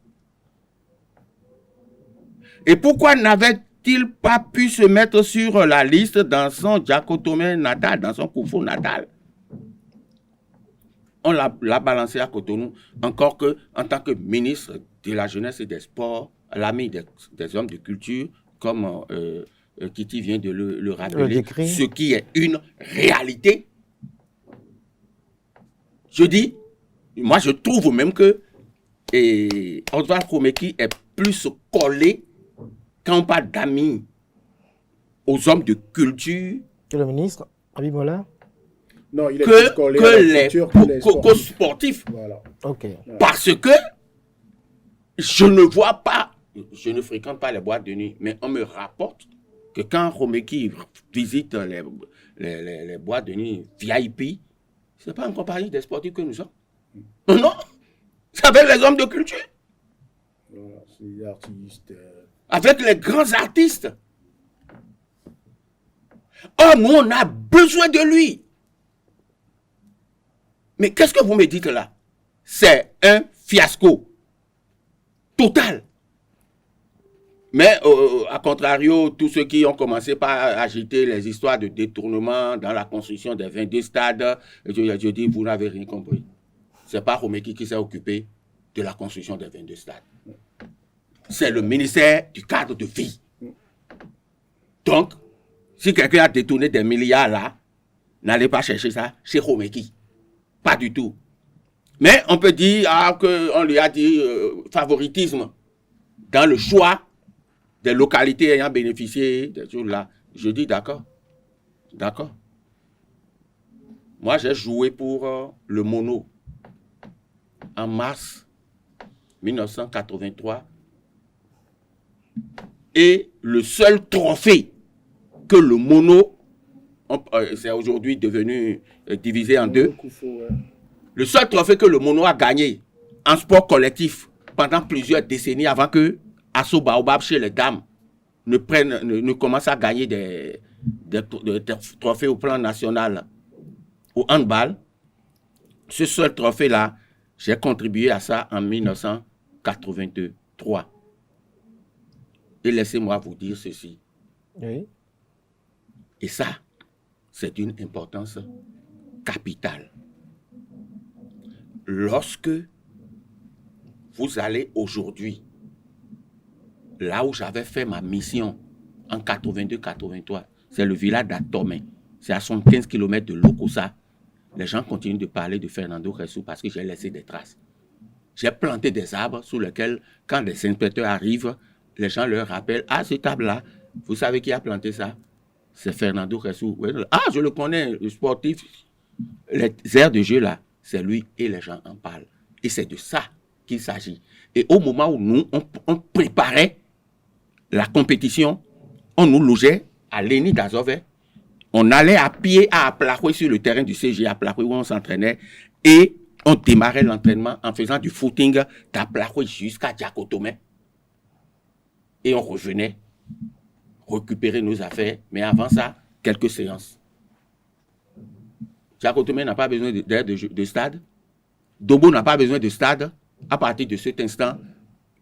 Et pourquoi n'avait-il pas pu se mettre sur la liste dans son Diakotomé natal, dans son Koufou natal? On l'a balancé à Cotonou, encore que en tant que ministre de la Jeunesse et des Sports, l'ami des hommes de culture, comme Kitty vient de le rappeler, ce qui est une réalité. Je dis, moi je trouve même que Oswald Romeki est plus collé quand on parle d'amis aux hommes de culture que le ministre Abimbola. Non, il est plus collé que les sportifs. Voilà. Okay. Parce que je ne vois pas, je ne fréquente pas les boîtes de nuit, mais on me rapporte que quand Romeki visite les boîtes de nuit VIP, ce n'est pas en compagnie des sportifs que nous sommes. Non, c'est avec les hommes de culture. Voilà, c'est les artistes. Avec les grands artistes. Oh, nous, on a besoin de lui. Mais qu'est-ce que vous me dites là? C'est un fiasco total. Mais à contrario, tous ceux qui ont commencé par agiter les histoires de détournement dans la construction des 22 stades, je dis, vous n'avez rien compris. Ce n'est pas Romeki qui s'est occupé de la construction des 22 stades. C'est le ministère du cadre de vie. Donc, si quelqu'un a détourné des milliards là, n'allez pas chercher ça chez Romeki. Pas du tout. Mais on peut dire qu'on lui a dit favoritisme dans le choix des localités ayant bénéficié des choses là. Je dis d'accord. D'accord. Moi, j'ai joué pour le Mono en mars 1983. Et le seul trophée que le Mono, c'est aujourd'hui devenu divisé en deux, le seul trophée que le Mono a gagné en sport collectif pendant plusieurs décennies avant que Asso Baobab chez les dames ne commence à gagner des trophées au plan national au handball, ce seul trophée-là, j'ai contribué à ça en 1983. Et laissez-moi vous dire ceci. Oui. Et ça, c'est d'une importance capitale. Lorsque vous allez aujourd'hui, là où j'avais fait ma mission en 82-83, c'est le village d'Atomé. C'est à 75 km de Lokossa. Les gens continuent de parler de Fernando Ressou parce que j'ai laissé des traces. J'ai planté des arbres sous lesquels, quand les inspecteurs arrivent, les gens leur rappellent, ah, ce arbre-là, vous savez qui a planté ça? C'est Fernando Ressou. Ah, je le connais, le sportif. Les aires de jeu là, c'est lui et les gens en parlent. Et c'est de ça qu'il s'agit. Et au moment où nous, on préparait la compétition, on nous logeait à Léni d'Azové. On allait à pied à Aplakoué sur le terrain du CG à Aplakoué où on s'entraînait. Et On démarrait l'entraînement en faisant du footing d'Aplaco jusqu'à Diakotomé. Et on revenait récupérer nos affaires. Mais avant ça, quelques séances. Diakotomé n'a pas besoin de stade. Dobo n'a pas besoin de stade. À partir de cet instant,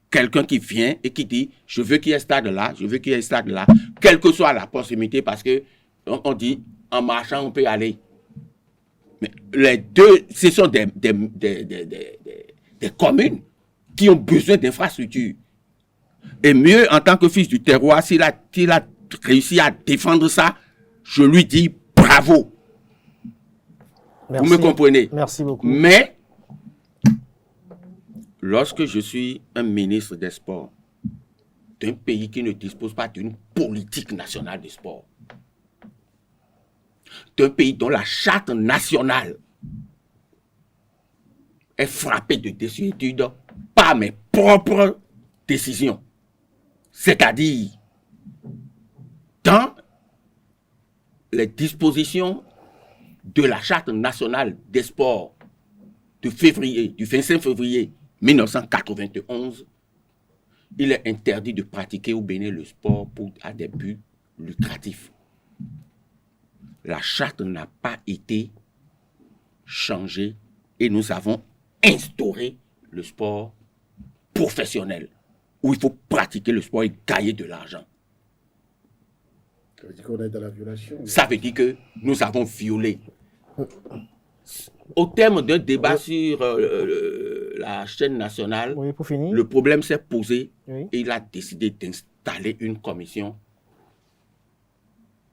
quelqu'un qui vient et qui dit « Je veux qu'il y ait stade là, je veux qu'il y ait stade là », quelle que soit la proximité, parce que on dit « En marchant, on peut aller ». Mais les deux, ce sont des communes qui ont besoin d'infrastructures. Et mieux, en tant que fils du terroir, s'il a réussi à défendre ça, je lui dis bravo. Merci. Vous me comprenez? Merci beaucoup. Mais, lorsque je suis un ministre des Sports d'un pays qui ne dispose pas d'une politique nationale des sports, d'un pays dont la charte nationale est frappée de désuétude par mes propres décisions. C'est-à-dire, dans les dispositions de la charte nationale des sports du 25 février 1991, il est interdit de pratiquer au Bénin le sport à des buts lucratifs. La charte n'a pas été changée et nous avons instauré le sport professionnel où il faut pratiquer le sport et gagner de l'argent. Ça veut dire qu'on est dans la violation. Ça veut dire que nous avons violé. Au terme d'un débat sur la chaîne nationale, Oui, pour finir. le problème s'est posé Oui. et il a décidé d'installer une commission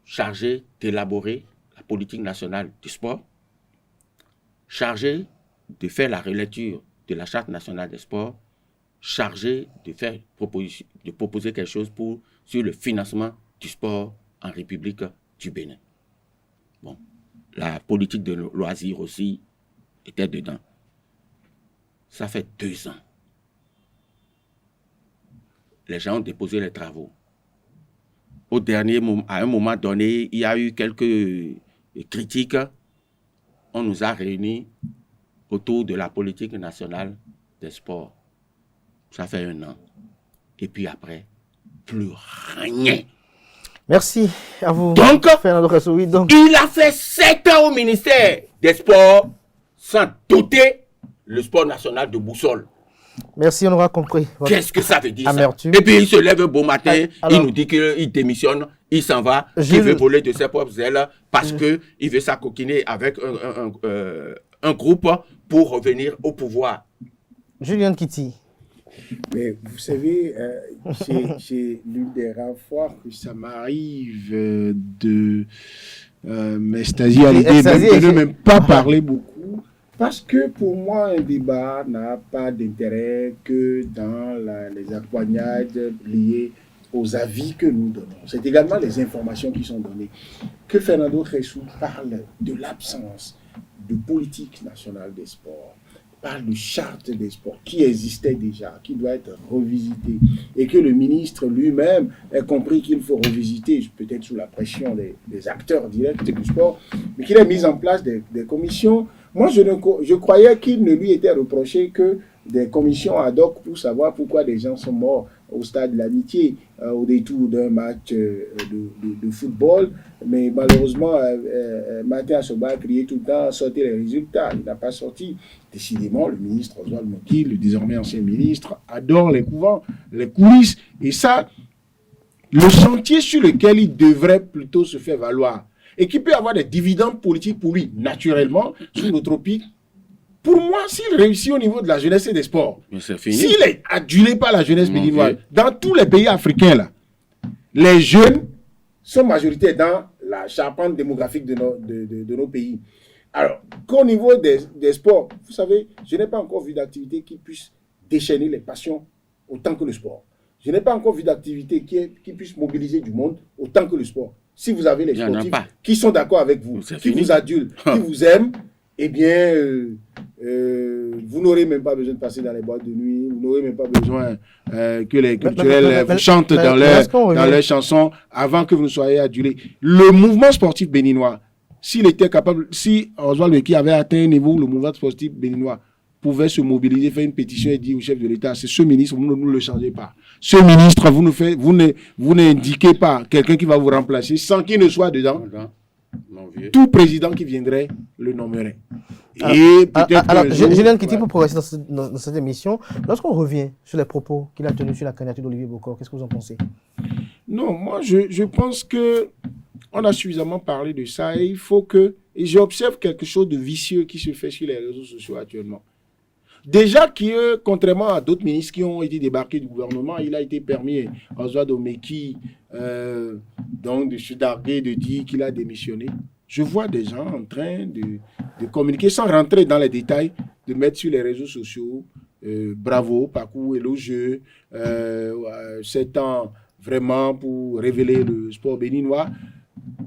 chargée d'élaborer la politique nationale du sport, chargée de faire la relecture de la charte nationale des sports, chargée de proposer quelque chose sur le financement du sport en République du Bénin. Bon, la politique de loisirs aussi était dedans. Ça fait 2 ans. Les gens ont déposé les travaux. À un moment donné, il y a eu quelques critiques. On nous a réunis autour de la politique nationale des sports. Ça fait 1 an. Et puis après, plus rien. Merci à vous, Donc, Fernando Khessoui. Donc, il a fait 7 ans au ministère des Sports sans doter le sport national de boussole. merci, on aura compris. votre Qu'est-ce que ça veut dire amertume. ça? Et puis il se lève un beau matin, Alors, il nous dit qu'il démissionne, il s'en va, Jules- il veut voler de ses propres ailes parce qu'il veut s'acoquiner avec un groupe pour revenir au pouvoir. Julien Kitty. Mais vous savez, c'est l'une des rares fois que ça m'arrive m'extasier à l'idée Extasier, de ne même pas parler beaucoup. Parce que pour moi, un débat n'a pas d'intérêt que dans les accoignades liées aux avis que nous donnons. C'est également les informations qui sont données. Que Fernando Khessoui parle de l'absence de politique nationale des sports, parle de charte des sports qui existait déjà, qui doit être revisitée, et que le ministre lui-même ait compris qu'il faut revisiter, peut-être sous la pression des acteurs directs du sport, mais qu'il ait mis en place des commissions. Moi, je croyais qu'il ne lui était reproché que des commissions ad hoc pour savoir pourquoi des gens sont morts au stade de l'Amitié, au détour d'un match de football. Mais malheureusement, Martin Assoba a crié tout le temps, sortez les résultats. Il n'a pas sorti. Décidément, le ministre Oswald Moki, le désormais ancien ministre, adore les couvents, les coulisses. Et ça, le sentier sur lequel il devrait plutôt se faire valoir, et qui peut avoir des dividendes politiques pour lui, naturellement, sous nos tropiques. Pour moi, s'il réussit au niveau de la jeunesse et des sports, Mais c'est fini. s'il est adulé par la jeunesse Mon béninoise, Dieu. dans tous les pays africains, là, les jeunes sont majoritaires dans la charpente démographique de nos pays. Alors, qu'au niveau des sports, vous savez, je n'ai pas encore vu d'activité qui puisse déchaîner les passions autant que le sport. Je n'ai pas encore vu d'activité qui puisse mobiliser du monde autant que le sport. Si vous avez les Il y en a sportifs pas. qui sont d'accord avec vous, C'est qui fini. vous adulent, qui vous aiment, eh bien, vous n'aurez même pas besoin de passer dans les boîtes de nuit, vous n'aurez même pas besoin que les culturels vous chantent dans leurs chansons avant que vous ne soyez adulés. Le mouvement sportif béninois, s'il était capable, si Oswald Mbeki avait atteint un niveau où le mouvement sportif béninois pouvait se mobiliser, faire une pétition et dire au chef de l'État, c'est ce ministre, vous ne le changez pas. Ce ministre, vous n'indiquez pas quelqu'un qui va vous remplacer sans qu'il ne soit dedans. Tout président qui viendrait le nommerait. Et peut-être alors Julien Kiti, pour progresser dans cette émission, lorsqu'on revient sur les propos qu'il a tenus sur la candidature d'Olivier Bokor, qu'est-ce que vous en pensez? Non, moi je pense que on a suffisamment parlé de ça et il faut que... Et j'observe quelque chose de vicieux qui se fait sur les réseaux sociaux actuellement. Déjà, contrairement à d'autres ministres qui ont été débarqués du gouvernement, il a été permis à Oswald Mbeki donc de se targuer, de dire qu'il a démissionné. Je vois des gens en train de communiquer sans rentrer dans les détails, de mettre sur les réseaux sociaux bravo, parcours élogieux, 7 ans vraiment pour révéler le sport béninois,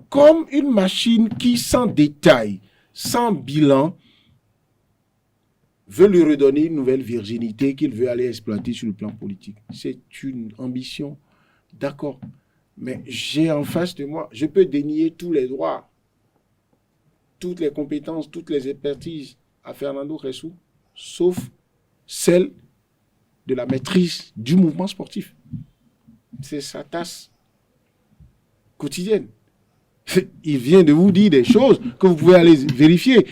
comme une machine qui, sans détail, sans bilan, veut lui redonner une nouvelle virginité qu'il veut aller exploiter sur le plan politique. C'est une ambition, d'accord. Mais j'ai en face de moi, je peux dénier tous les droits, toutes les compétences, toutes les expertises à Fernando Ressou, sauf celle de la maîtrise du mouvement sportif. C'est sa tasse quotidienne. Il vient de vous dire des choses que vous pouvez aller vérifier.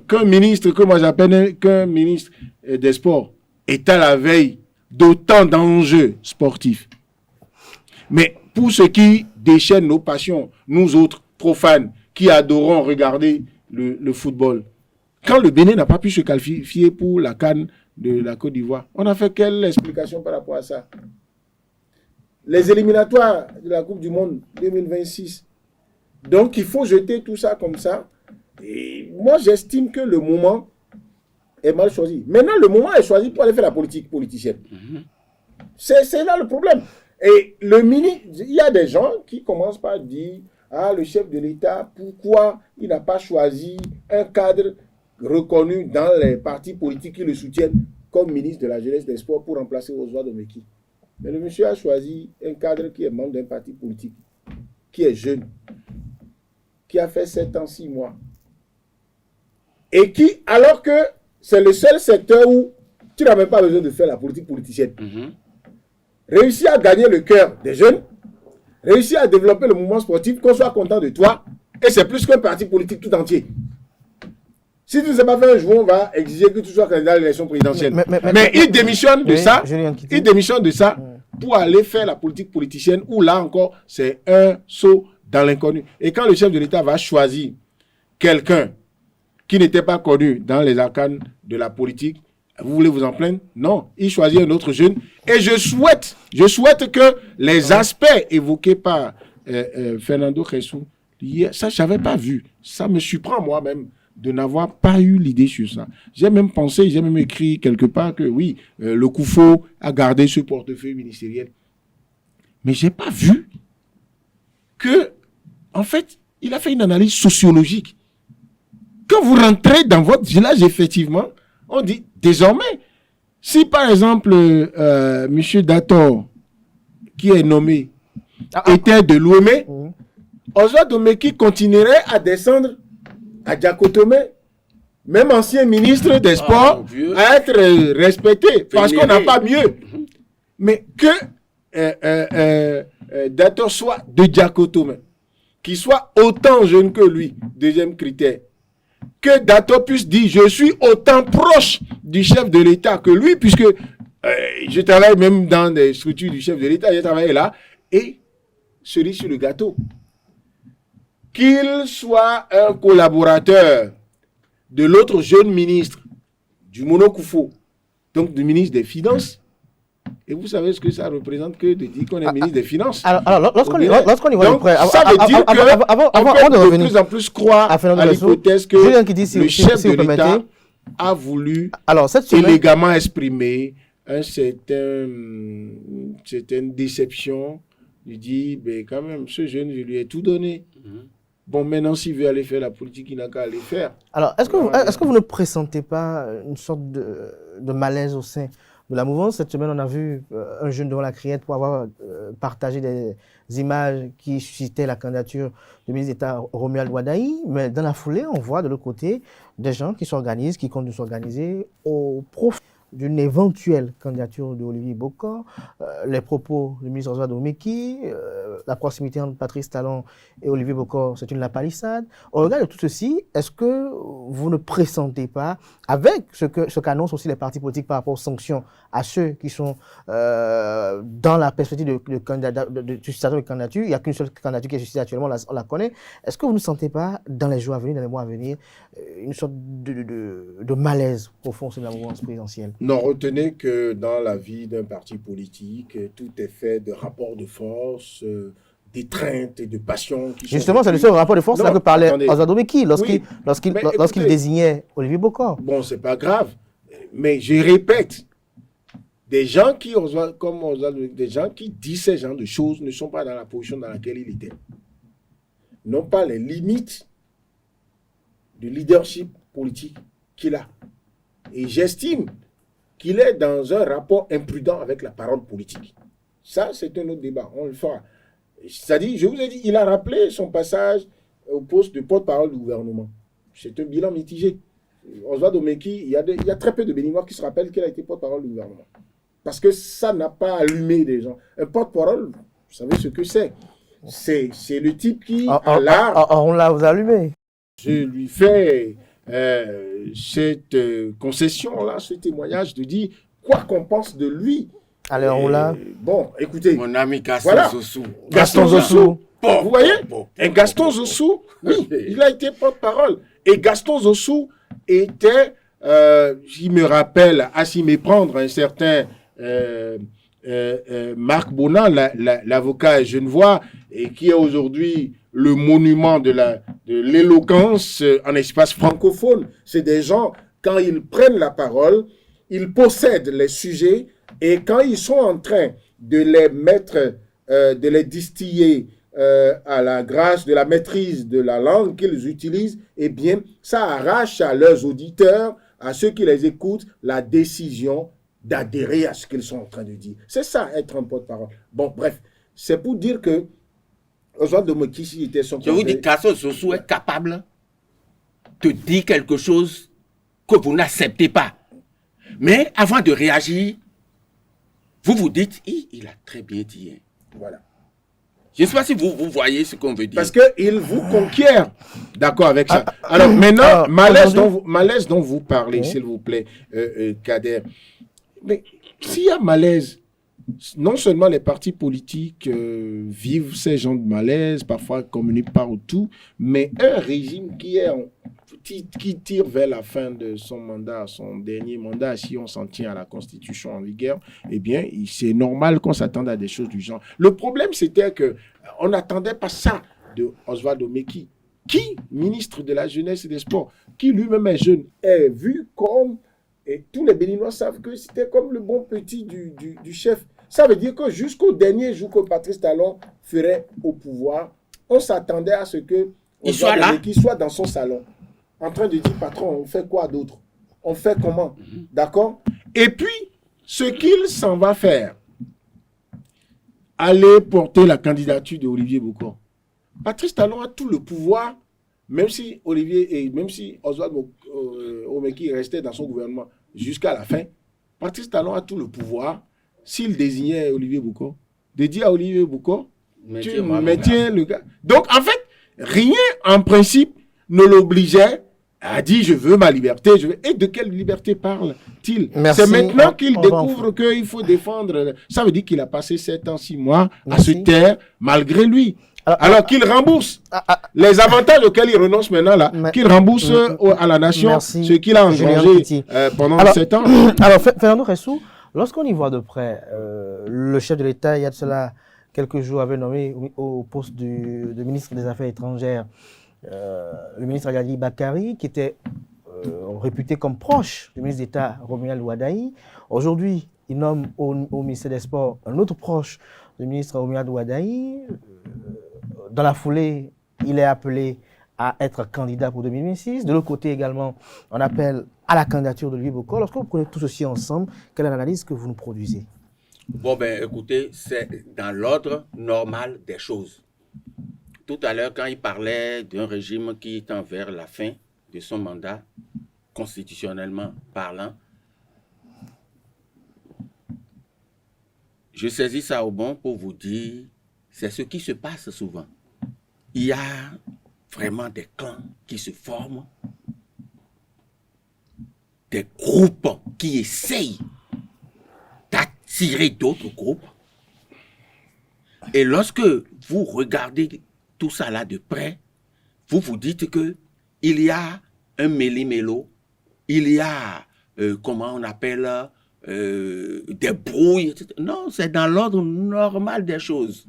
Qu'un ministre, que moi j'appelle qu'un ministre des Sports, est à la veille d'autant d'enjeux sportifs. Mais pour ceux qui déchaînent nos passions, nous autres profanes, qui adorons regarder le football, quand le Bénin n'a pas pu se qualifier pour la CAN de la Côte d'Ivoire, on a fait quelle explication par rapport à ça? Les éliminatoires de la Coupe du Monde 2026. Donc, il faut jeter tout ça comme ça. Et moi, j'estime que le moment est mal choisi. Maintenant, le moment est choisi pour aller faire la politique politicienne. C'est là le problème. Et il y a des gens qui commencent par dire, le chef de l'État, pourquoi il n'a pas choisi un cadre reconnu dans les partis politiques qui le soutiennent comme ministre de la Jeunesse des Sports pour remplacer Oswald Mbeki. Mais le monsieur a choisi un cadre qui est membre d'un parti politique, qui est jeune, qui a fait 7 ans, 6 mois. Et qui, alors que c'est le seul secteur où tu n'as même pas besoin de faire la politique politicienne, réussit à gagner le cœur des jeunes, réussit à développer le mouvement sportif, qu'on soit content de toi, et c'est plus qu'un parti politique tout entier. Si tu ne sais pas faire un jour, on va exiger que tu sois candidat à l'élection présidentielle. Mais il démissionne de ça, pour aller faire la politique politicienne, où là encore, c'est un saut dans l'inconnu. Et quand le chef de l'État va choisir quelqu'un qui n'était pas connu dans les arcanes de la politique, vous voulez vous en plaindre? Non, il choisit un autre jeune. Et je souhaite que les aspects évoqués par Fernando Ressou, ça, je n'avais pas vu. Ça me surprend moi-même de n'avoir pas eu l'idée sur ça. J'ai même pensé, j'ai même écrit quelque part que oui, le Koufo a gardé ce portefeuille ministériel. Mais je n'ai pas vu que, en fait, il a fait une analyse sociologique. Quand vous rentrez dans votre village, effectivement, on dit, désormais, si par exemple, M. Dator, qui est nommé, était de Lomé, Oswald Mbeki continuerait à descendre à Diakotomé, même ancien ministre des Sports, à être respecté, parce qu'on n'a pas mieux. Mais que Dator soit de Diakotomé, qu'il soit autant jeune que lui, deuxième critère, que Dator puisse dire, je suis autant proche du chef de l'État que lui, puisque je travaille même dans des structures du chef de l'État, j'ai travaillé là, et cerise sur le gâteau, qu'il soit un collaborateur de l'autre jeune ministre, du Mono Koufo, donc du ministre des Finances. Et vous savez ce que ça représente que de dire qu'on est ministre des Finances. Alors lorsqu'on y voit ça veut dire qu'on peut de plus en plus croire à l'hypothèse que le chef de l'État a voulu élégamment exprimer une certaine déception. Il dit, ben quand même, ce jeune, je lui ai tout donné. Bon, maintenant, s'il veut aller faire la politique, il n'a qu'à aller faire. Alors, est-ce que vous ne pressentez pas une sorte de malaise au sein de la mouvance. Cette semaine, on a vu un jeune devant la criette pour avoir partagé des images qui suscitaient la candidature du ministre d'État Romuald Wadaï. Mais dans la foulée, on voit de l'autre côté des gens qui s'organisent, qui comptent de s'organiser au profit d'une éventuelle candidature de Olivier Bokor, les propos du ministre Oswald Omeki, la proximité entre Patrice Talon et Olivier Bokor, c'est une lapalissade. Au regard de tout ceci, est-ce que vous ne pressentez pas, avec ce qu'annoncent aussi les partis politiques par rapport aux sanctions à ceux qui sont dans la perspective de candidature, il n'y a qu'une seule candidature qui est suscitée actuellement, on la connaît, est-ce que vous ne sentez pas, dans les jours à venir, dans les mois à venir, une sorte de malaise profond sur la mouvance présidentielle? Non, retenez que dans la vie d'un parti politique, tout est fait de rapports de force, d'étreinte et de passion. Justement, c'est de ce rapport de force là que parlait Oswald Omeki lorsqu'il désignait Olivier Bokor. Bon, c'est pas grave, mais je répète, des gens qui disent ce genre de choses ne sont pas dans la position dans laquelle il était. N'ont pas les limites du leadership politique qu'il a. Et j'estime qu'il est dans un rapport imprudent avec la parole politique. Ça, c'est un autre débat. On le fera. C'est-à-dire, je vous ai dit, il a rappelé son passage au poste de porte-parole du gouvernement. C'est un bilan mitigé. Oswald Omeki, il y a très peu de Béninois qui se rappellent qu'il a été porte-parole du gouvernement. Parce que ça n'a pas allumé des gens. Un porte-parole, vous savez ce que c'est. C'est le type qui a l'art... On l'a allumé. Je lui fais... cette concession-là, ce témoignage de dire quoi qu'on pense de lui. Alors, on l'a. Bon, écoutez. Mon ami Gaston Zossou. Gaston Zossou. Vous voyez? Et Gaston Zossou, oui, il a été porte-parole. Et Gaston Zossou était, je me rappelle, à s'y méprendre, un certain Marc Bonan, l'avocat genevois, et qui est aujourd'hui le monument de l'éloquence en espace francophone. C'est des gens, quand ils prennent la parole, ils possèdent les sujets et quand ils sont en train de les mettre, de les distiller à la grâce de la maîtrise de la langue qu'ils utilisent, eh bien, ça arrache à leurs auditeurs, à ceux qui les écoutent, la décision d'adhérer à ce qu'ils sont en train de dire. C'est ça, être un porte-parole. Bon, bref, c'est pour dire que Oswald Omeki était son... Je vous dis, Gaston Zossou est capable de dire quelque chose que vous n'acceptez pas. Mais avant de réagir, vous vous dites, il a très bien dit. Voilà. Je ne sais pas si vous voyez ce qu'on veut dire. Parce qu'il vous conquiert. D'accord avec ça. Alors maintenant, malaise dont vous parlez, s'il vous plaît, Kader. Mais s'il y a malaise, non seulement les partis politiques vivent ces genres de malaise, parfois communiquent partout, mais un régime qui tire vers la fin de son mandat, son dernier mandat, si on s'en tient à la Constitution en vigueur, eh bien, c'est normal qu'on s'attende à des choses du genre. Le problème, c'était qu'on n'attendait pas ça de Oswald Omeki, qui, ministre de la Jeunesse et des Sports, qui lui-même est jeune, est vu comme, et tous les Béninois savent que c'était comme le bon petit du chef. Ça veut dire que jusqu'au dernier jour que Patrice Talon ferait au pouvoir, on s'attendait à ce que Oswald Omeki soit dans son salon, en train de dire, patron, on fait quoi d'autre? On fait comment? D'accord? Et puis, ce qu'il s'en va faire, aller porter la candidature d'Olivier Bokor. Patrice Talon a tout le pouvoir, même si Oswald Omeki restait dans son gouvernement jusqu'à la fin. Patrice Talon a tout le pouvoir, s'il désignait Olivier Bokor, de dire à Olivier Bokor, tu maintiens le gars. Donc, en fait, rien en principe ne l'obligeait a dit je veux ma liberté, et de quelle liberté parle-t-il? C'est maintenant qu'il découvre qu'il faut défendre. Ça veut dire qu'il a passé 7 ans, 6 mois à se taire malgré lui. Alors qu'il rembourse les avantages auxquels il renonce maintenant là, qu'il rembourse à la nation ce qu'il a engrangé pendant 7 ans. Alors Fernando Ressou, lorsqu'on y voit de près, le chef de l'État, il y a de cela quelques jours, avait nommé au poste de ministre des Affaires étrangères le ministre Agali Bakari, qui était réputé comme proche du ministre d'État Romuald Wadaï. Aujourd'hui, il nomme au ministère des Sports un autre proche du ministre Romuald Wadaï. Dans la foulée, il est appelé à être candidat pour 2026. De l'autre côté également, on appelle à la candidature d'Olivier Bokor. Lorsque vous prenez tout ceci ensemble, quelle est l'analyse que vous nous produisez? Bon, ben écoutez, c'est dans l'ordre normal des choses. Tout à l'heure, quand il parlait d'un régime qui tend vers la fin de son mandat, constitutionnellement parlant, je saisis ça au bon pour vous dire, c'est ce qui se passe souvent. Il y a vraiment des clans qui se forment, des groupes qui essayent d'attirer d'autres groupes. Et lorsque vous regardez tout ça là de près, vous vous dites que il y a un méli-mélo, il y a, comment on appelle, des brouilles, etc. Non, c'est dans l'ordre normal des choses.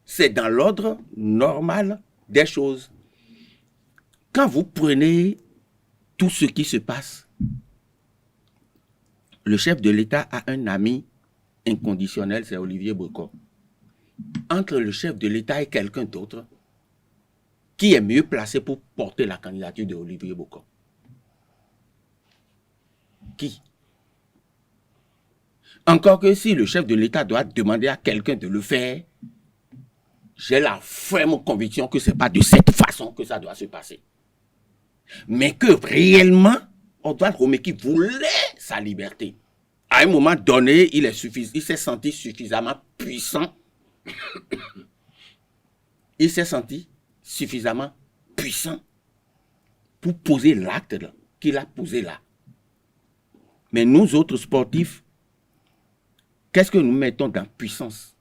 C'est dans l'ordre normal des choses. Quand vous prenez tout ce qui se passe, le chef de l'État a un ami inconditionnel, c'est Olivier Bokor. Entre le chef de l'État et quelqu'un d'autre, qui est mieux placé pour porter la candidature de Olivier Bokor? Qui? Encore que si le chef de l'État doit demander à quelqu'un de le faire, j'ai la ferme conviction que ce n'est pas de cette façon que ça doit se passer. Mais que réellement, Antoine Romeki voulait sa liberté. À un moment donné, il s'est senti suffisamment puissant. Il s'est senti suffisamment puissant pour poser l'acte qu'il a posé là. Mais nous autres sportifs, qu'est-ce que nous mettons dans puissance?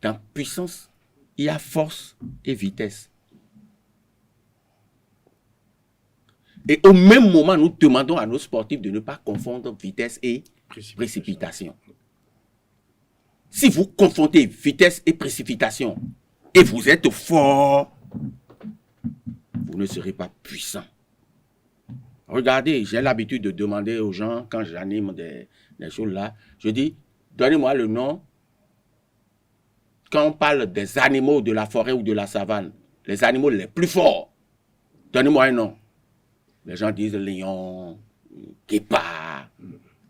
Dans puissance, il y a force et vitesse. Et au même moment, nous demandons à nos sportifs de ne pas confondre vitesse et précipitation. Si vous confondez vitesse et précipitation, et vous êtes fort, vous ne serez pas puissant. Regardez, j'ai l'habitude de demander aux gens, quand j'anime des choses là, je dis, donnez-moi le nom. Quand on parle des animaux de la forêt ou de la savane, les animaux les plus forts, donnez-moi un nom. Les gens disent lion, guépard,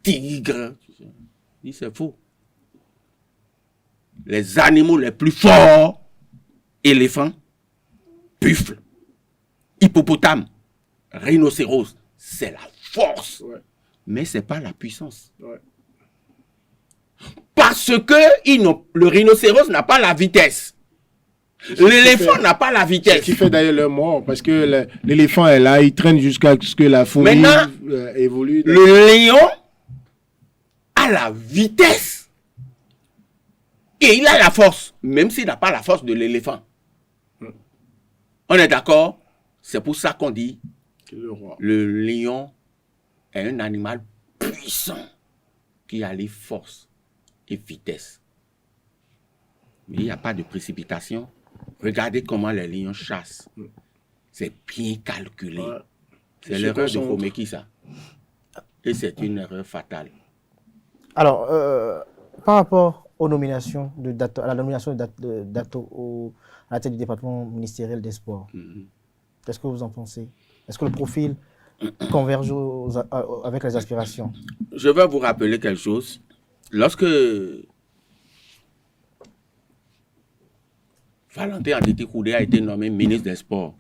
tigre. Je dis, c'est faux. Les animaux les plus forts, éléphants, buffles, hippopotames, rhinocéros, c'est la force. Ouais. Mais ce n'est pas la puissance. Ouais. Parce que le rhinocéros n'a pas la vitesse. L'éléphant n'a pas la vitesse. Ce qui fait d'ailleurs leur mort, parce que l'éléphant est là, il traîne jusqu'à ce que la fourmi évolue. Le lion a la vitesse et il a la force, même s'il n'a pas la force de l'éléphant. On est d'accord? C'est pour ça qu'on dit le lion est un animal puissant qui a les forces et vitesse. Mais il n'y a pas de précipitation. Regardez comment les lions chassent. C'est bien calculé. Ouais. C'est l'erreur de Romeki, ça. Et c'est une erreur fatale. Alors, par rapport aux nominations de Dato, à la nomination de Dato à la tête du département ministériel des Sports, qu'est-ce que vous en pensez? Est-ce que le profil converge avec les aspirations? Je vais vous rappeler quelque chose. Lorsque Valentin Aditi-Koudé a été nommé ministre des Sports,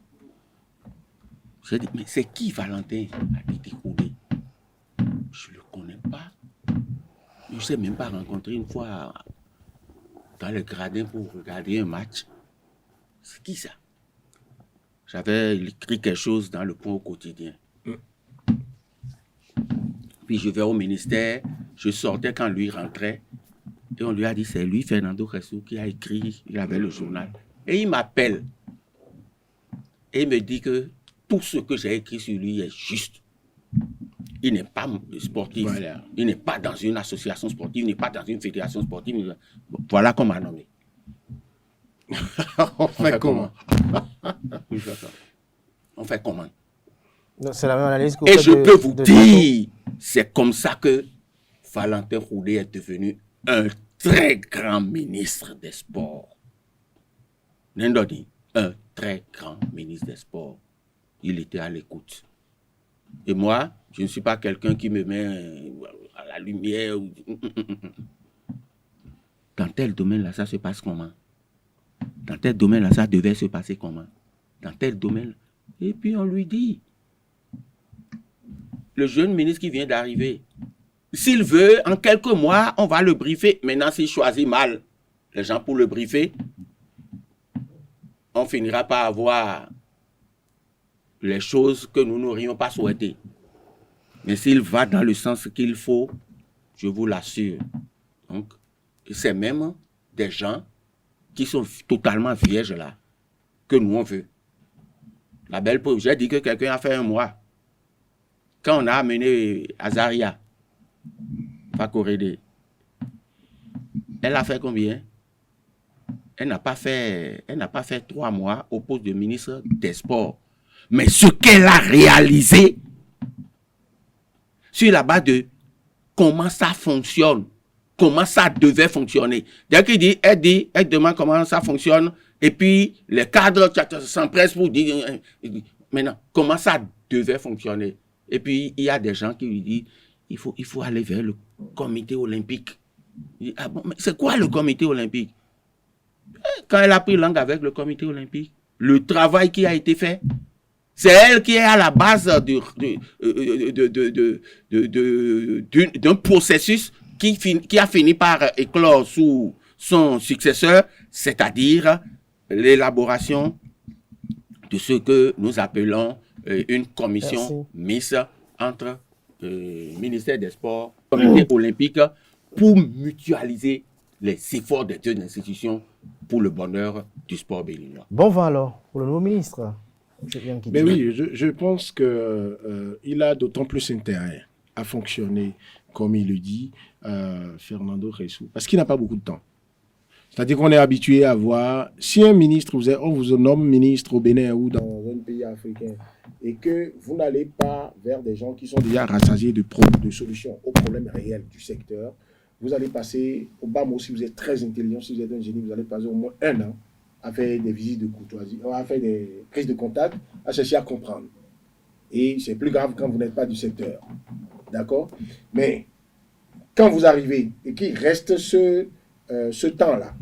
j'ai dit, mais c'est qui Valentin Aditi-Koudé? Je ne le connais pas. Je ne sais même pas rencontrer une fois dans le gradin pour regarder un match. C'est qui ça? J'avais écrit quelque chose dans le Point au quotidien. Puis je vais au ministère, je sortais quand lui rentrait, et on lui a dit, c'est lui, Fernando Ressou, qui a écrit, il avait le journal. Et il m'appelle, et il me dit que tout ce que j'ai écrit sur lui est juste. Il n'est pas sportif, voilà. Il n'est pas dans une association sportive, il n'est pas dans une fédération sportive. Voilà qu'on m'a nommé. On fait comment? On fait comment? C'est la même analyse que et je peux vous dire, c'est comme ça que Valentin Koudé est devenu un très grand ministre des Sports. Nendodi, un très grand ministre des Sports. Il était à l'écoute. Et moi, je ne suis pas quelqu'un qui me met à la lumière. Dans tel domaine-là, ça se passe comment? Dans tel domaine-là, ça devait se passer comment? Dans tel domaine. Et puis on lui dit, le jeune ministre qui vient d'arriver, s'il veut, en quelques mois, on va le briefer. Maintenant, s'il choisit mal les gens pour le briefer, on finira par avoir les choses que nous n'aurions pas souhaitées. Mais s'il va dans le sens qu'il faut, je vous l'assure. Donc, c'est même des gens qui sont totalement vierges là, que nous on veut. La belle pauvre, j'ai dit que quelqu'un a fait un mois. Quand on a amené Azaria, Fakorede, elle a fait combien? Elle n'a pas fait 3 mois au poste de ministre des Sports. Mais ce qu'elle a réalisé sur la base de comment ça fonctionne, comment ça devait fonctionner. Dès qu'il dit, elle demande comment ça fonctionne, et puis les cadres s'empressent pour dire maintenant comment ça devait fonctionner. Et puis il y a des gens qui lui disent, il faut aller vers le comité olympique. Il dit, ah bon, mais c'est quoi le comité olympique? Quand elle a pris langue avec le comité olympique, le travail qui a été fait, c'est elle qui est à la base d'un processus qui a fini par éclore sous son successeur, c'est-à-dire l'élaboration de ce que nous appelons une commission mixte entre ministère des Sports et comité olympique pour mutualiser les efforts des deux institutions pour le bonheur du sport béninois. Bon vent alors pour le nouveau ministre. Mais oui, je pense qu'il a d'autant plus intérêt à fonctionner, comme il le dit, Fernando Ressou, parce qu'il n'a pas beaucoup de temps. C'est-à-dire qu'on est habitué à voir, si un ministre, on vous nomme ministre au Bénin ou dans un pays africain, et que vous n'allez pas vers des gens qui sont déjà rassasiés de solutions aux problèmes réels du secteur, vous allez passer, au bas mot, si vous êtes très intelligent, si vous êtes un génie, vous allez passer au moins 1 an à faire des visites de courtoisie, à faire des prises de contact, à chercher à comprendre. Et c'est plus grave quand vous n'êtes pas du secteur. D'accord? Mais quand vous arrivez et qu'il reste ce temps-là,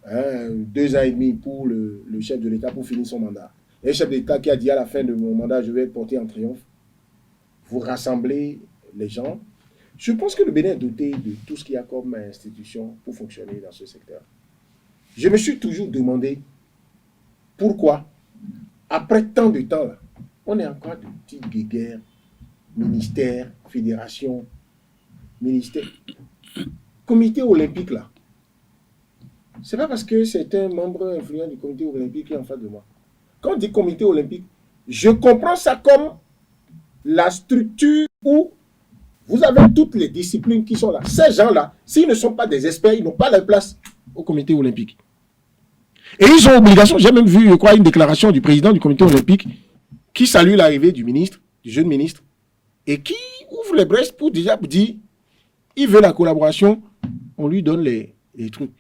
2 ans et demi pour le chef de l'État pour finir son mandat, et le chef de l'État qui a dit à la fin de mon mandat, je vais être porté en triomphe, vous rassemblez les gens. Je pense que le Bénin est doté de tout ce qu'il y a comme institution pour fonctionner dans ce secteur. Je me suis toujours demandé pourquoi, après tant de temps, là, on est encore de petites guéguerres, ministère, fédération, ministère, comité olympique là. C'est pas parce que c'est un membre influent du comité olympique qui est en face de moi. Quand on dit comité olympique, je comprends ça comme la structure où vous avez toutes les disciplines qui sont là. Ces gens-là, s'ils ne sont pas des experts, ils n'ont pas leur place au comité olympique. Et ils ont obligation, j'ai même vu, je crois, une déclaration du président du comité olympique qui salue l'arrivée du ministre, du jeune ministre, et qui ouvre les brèches pour déjà dire, il veut la collaboration, on lui donne les trucs.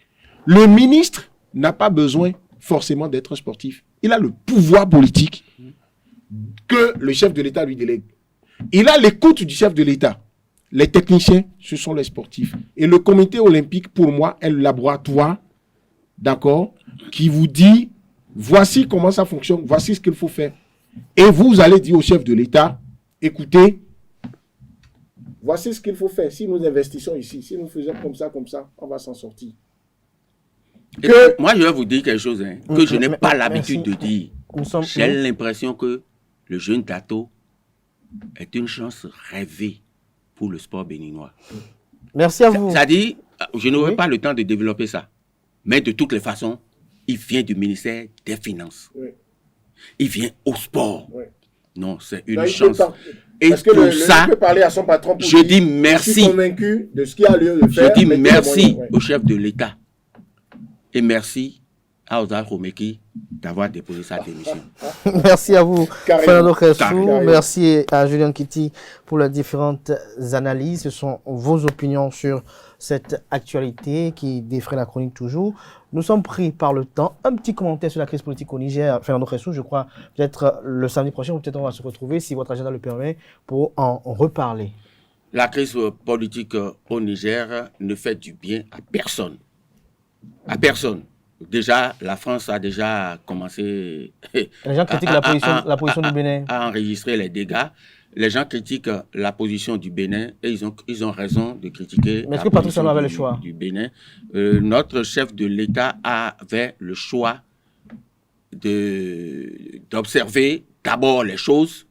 Le ministre n'a pas besoin forcément d'être sportif. Il a le pouvoir politique que le chef de l'État lui délègue. Il a l'écoute du chef de l'État. Les techniciens, ce sont les sportifs. Et le comité olympique, pour moi, est le laboratoire, d'accord, qui vous dit, voici comment ça fonctionne, voici ce qu'il faut faire. Et vous allez dire au chef de l'État, écoutez, voici ce qu'il faut faire. Si nous investissons ici, si nous faisons comme ça, on va s'en sortir. Moi, je vais vous dire quelque chose que je n'ai pas l'habitude de dire. J'ai l'impression que le jeune Dato est une chance rêvée pour le sport béninois. Merci à vous. C'est-à-dire, je n'aurai pas le temps de développer ça. Mais de toutes les façons, il vient du ministère des Finances. Oui. Il vient au sport. Oui. Non, c'est une chance. Et parce que pour ça, peut parler à son patron pour je dis merci. Je suis convaincu de ce qu'il a lieu de faire. Je dis merci au chef de l'État. Et merci à Ozal Romeki d'avoir déposé sa démission. Merci à vous, Fernando Ressou. Merci à Julien Kitty pour les différentes analyses. Ce sont vos opinions sur cette actualité qui défraie la chronique toujours. Nous sommes pris par le temps. Un petit commentaire sur la crise politique au Niger. Fernando Khessou, je crois, peut-être le samedi prochain, peut-être on va se retrouver, si votre agenda le permet, pour en reparler. La crise politique au Niger ne fait du bien à personne. À personne. Déjà, la France a déjà commencé les gens critiquent la position du Bénin. À enregistrer les dégâts. Les gens critiquent la position du Bénin et ils ont raison de critiquer mais est-ce que Patrice Talon avait le choix du Bénin. Notre chef de l'État avait le choix d'observer d'abord les choses.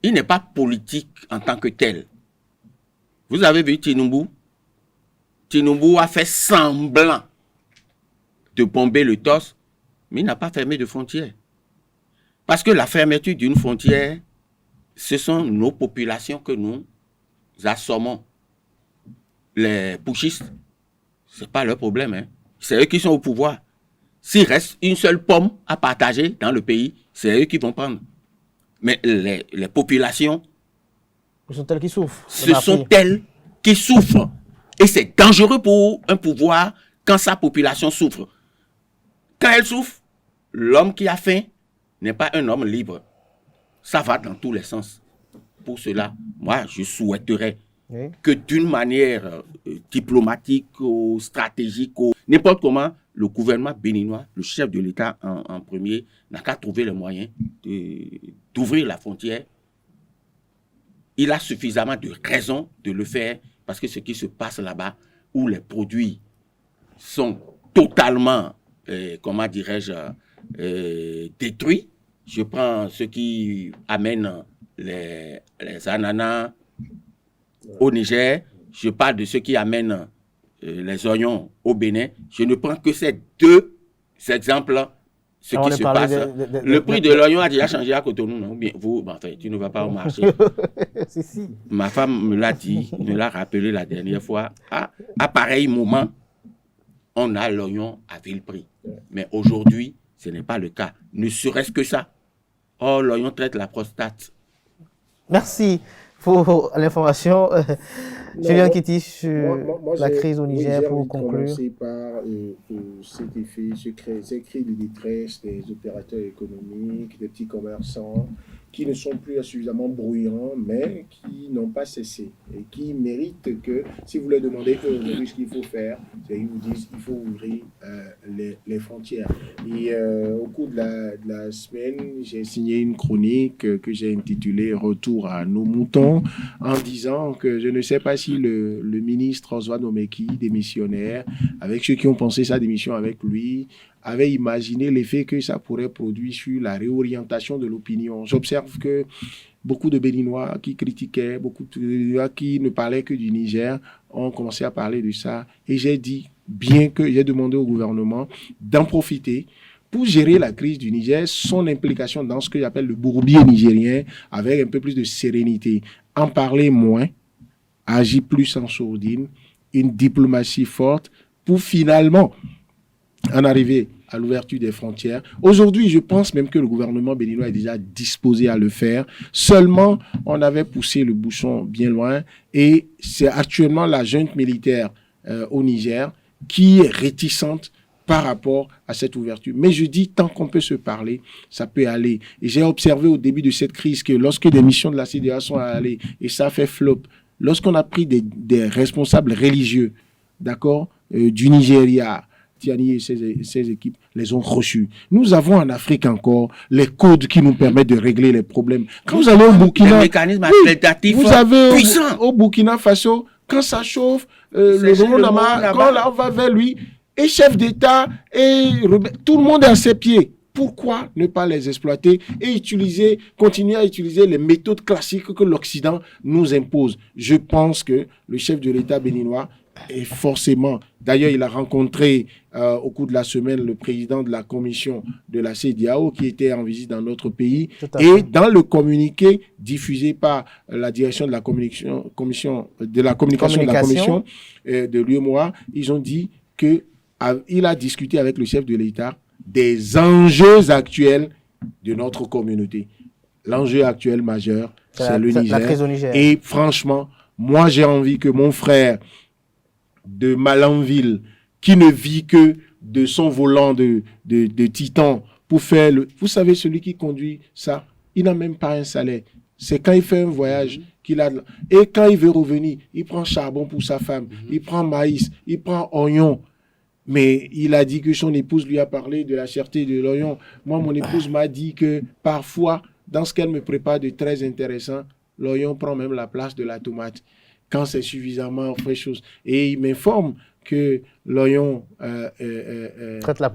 Il n'est pas politique en tant que tel. Vous avez vu Tinubu? Tinubu a fait semblant de bomber le torse, mais il n'a pas fermé de frontières. Parce que la fermeture d'une frontière, ce sont nos populations que nous assommons. Les putschistes, ce n'est pas leur problème. Hein. C'est eux qui sont au pouvoir. S'il reste une seule pomme à partager dans le pays, c'est eux qui vont prendre. Mais les populations, ce sont elles qui souffrent. Ce sont elles qui souffrent. Et c'est dangereux pour un pouvoir quand sa population souffre. Quand elle souffre, l'homme qui a faim n'est pas un homme libre. Ça va dans tous les sens. Pour cela, moi, je souhaiterais que d'une manière diplomatique ou stratégique, ou n'importe comment, le gouvernement béninois, le chef de l'État en premier, n'a qu'à trouver les moyens d'ouvrir la frontière. Il a suffisamment de raisons de le faire. Parce que ce qui se passe là-bas, où les produits sont totalement, comment dirais-je, détruits. Je prends ceux qui amènent les ananas au Niger. Je parle de ceux qui amènent les oignons au Bénin. Je ne prends que ces deux exemples. Ce qui se passe. Le prix de l'oignon a déjà changé à Cotonou, non? Bien, vous, enfin, tu ne vas pas au marché. Si. Ma femme me l'a dit, me l'a rappelé la dernière fois. À pareil moment, on a l'oignon à vil prix. Mais aujourd'hui, ce n'est pas le cas. Ne serait-ce que ça. Oh, l'oignon traite la prostate. Merci pour l'information. Julien Kitty sur la crise au Niger pour conclure. Commencer par cet effet, ces cris de détresse des opérateurs économiques, des petits commerçants qui ne sont plus suffisamment bruyants, mais qui n'ont pas cessé et qui méritent que, si vous leur demandez aujourd'hui ce qu'il faut faire, ils vous disent qu'il faut ouvrir les frontières. Et au cours de la semaine, j'ai signé une chronique que j'ai intitulée « Retour à nos moutons » en disant que je ne sais pas si le ministre Oswald Omeki, démissionnaire, avec ceux qui ont pensé sa démission avec lui, avait imaginé l'effet que ça pourrait produire sur la réorientation de l'opinion. J'observe que beaucoup de Béninois qui critiquaient, beaucoup de Béninois qui ne parlaient que du Niger ont commencé à parler de ça. Et j'ai dit, bien que j'ai demandé au gouvernement d'en profiter pour gérer la crise du Niger, son implication dans ce que j'appelle le bourbier nigérien, avec un peu plus de sérénité. En parler moins, agir plus en sourdine, une diplomatie forte pour finalement en arriver à l'ouverture des frontières. Aujourd'hui, je pense même que le gouvernement béninois est déjà disposé à le faire. Seulement, on avait poussé le bouchon bien loin et c'est actuellement la junte militaire au Niger qui est réticente par rapport à cette ouverture. Mais je dis, tant qu'on peut se parler, ça peut aller. Et j'ai observé au début de cette crise que lorsque des missions de la CEDEAO sont allées, et ça fait flop, lorsqu'on a pris des responsables religieux, d'accord, du Nigeria, Tiani et ses équipes les ont reçus. Nous avons en Afrique encore les codes qui nous permettent de régler les problèmes. Quand vous allez au Burkina, vous avez au Burkina Faso, quand ça chauffe, le Romonama, quand là, on va vers lui, et chef d'État, et tout le monde est à ses pieds. Pourquoi ne pas les exploiter et continuer à utiliser les méthodes classiques que l'Occident nous impose? Je pense que le chef de l'État béninois est forcément... D'ailleurs, il a rencontré au cours de la semaine le président de la commission de la CEDEAO qui était en visite dans notre pays. Et dans le communiqué diffusé par la direction de la communication de la commission de l'UEMOA, ils ont dit qu'il a discuté avec le chef de l'État des enjeux actuels de notre communauté. L'enjeu actuel majeur, c'est le Niger. La crise au Niger. Et franchement, Moi, j'ai envie que mon frère de Malanville, qui ne vit que de son volant de Titan pour faire le... Vous savez, celui qui conduit ça, il n'a même pas un salaire. C'est quand il fait un voyage qu'il a... Et quand il veut revenir, il prend charbon pour sa femme, il prend maïs, il prend oignon. Mais il a dit que son épouse lui a parlé de la cherté de l'oignon. Moi, mon épouse m'a dit que parfois, dans ce qu'elle me prépare de très intéressant, l'oignon prend même la place de la tomate quand c'est suffisamment chose. Et il m'informe que l'oignon traite la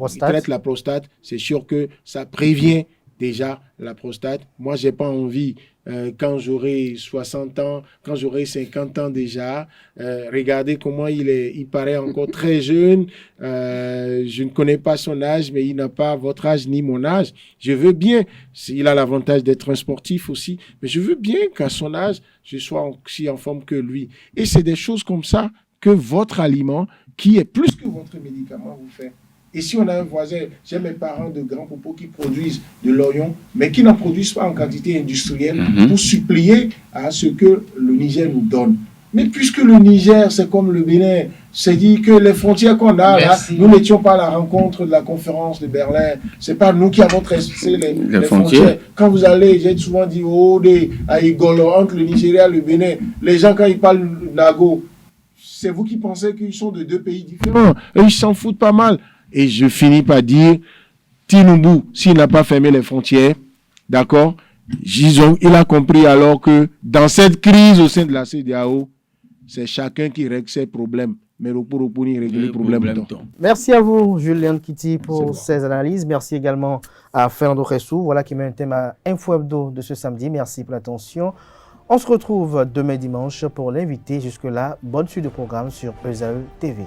prostate. C'est sûr que ça prévient déjà la prostate. Moi, j'ai pas envie, quand j'aurai 60 ans, quand j'aurai 50 ans déjà, regardez comment il paraît encore très jeune. Je ne connais pas son âge, mais il n'a pas votre âge ni mon âge. Je veux bien, il a l'avantage d'être un sportif aussi, mais je veux bien qu'à son âge, je sois aussi en forme que lui. Et c'est des choses comme ça que votre aliment, qui est plus que votre médicament, vous fait. Et si on a un voisin, j'ai mes parents de grands propos qui produisent de l'oignon, mais qui n'en produisent pas en quantité industrielle pour supplier à ce que le Niger nous donne. Mais puisque le Niger, c'est comme le Bénin, c'est dit que les frontières qu'on a là, nous n'étions pas à la rencontre de la conférence de Berlin. C'est pas nous qui avons tracé les frontières. Quand vous allez, j'ai souvent dit, à Igolo, entre le Nigeria et le Bénin, les gens, quand ils parlent Nago, c'est vous qui pensez qu'ils sont de deux pays différents. Eux, ils s'en foutent pas mal. Et je finis par dire, Tinubu, s'il n'a pas fermé les frontières, d'accord, il a compris alors que dans cette crise au sein de la CEDEAO, c'est chacun qui règle ses problèmes. Mais pour régler les problèmes. Merci à vous, Julien Kitty, pour ces analyses. Merci également à Fernando Ressou, voilà qui met un thème à Info Hebdo de ce samedi. Merci pour l'attention. On se retrouve demain dimanche pour l'inviter. Jusque-là, bonne suite de programme sur ESAE TV.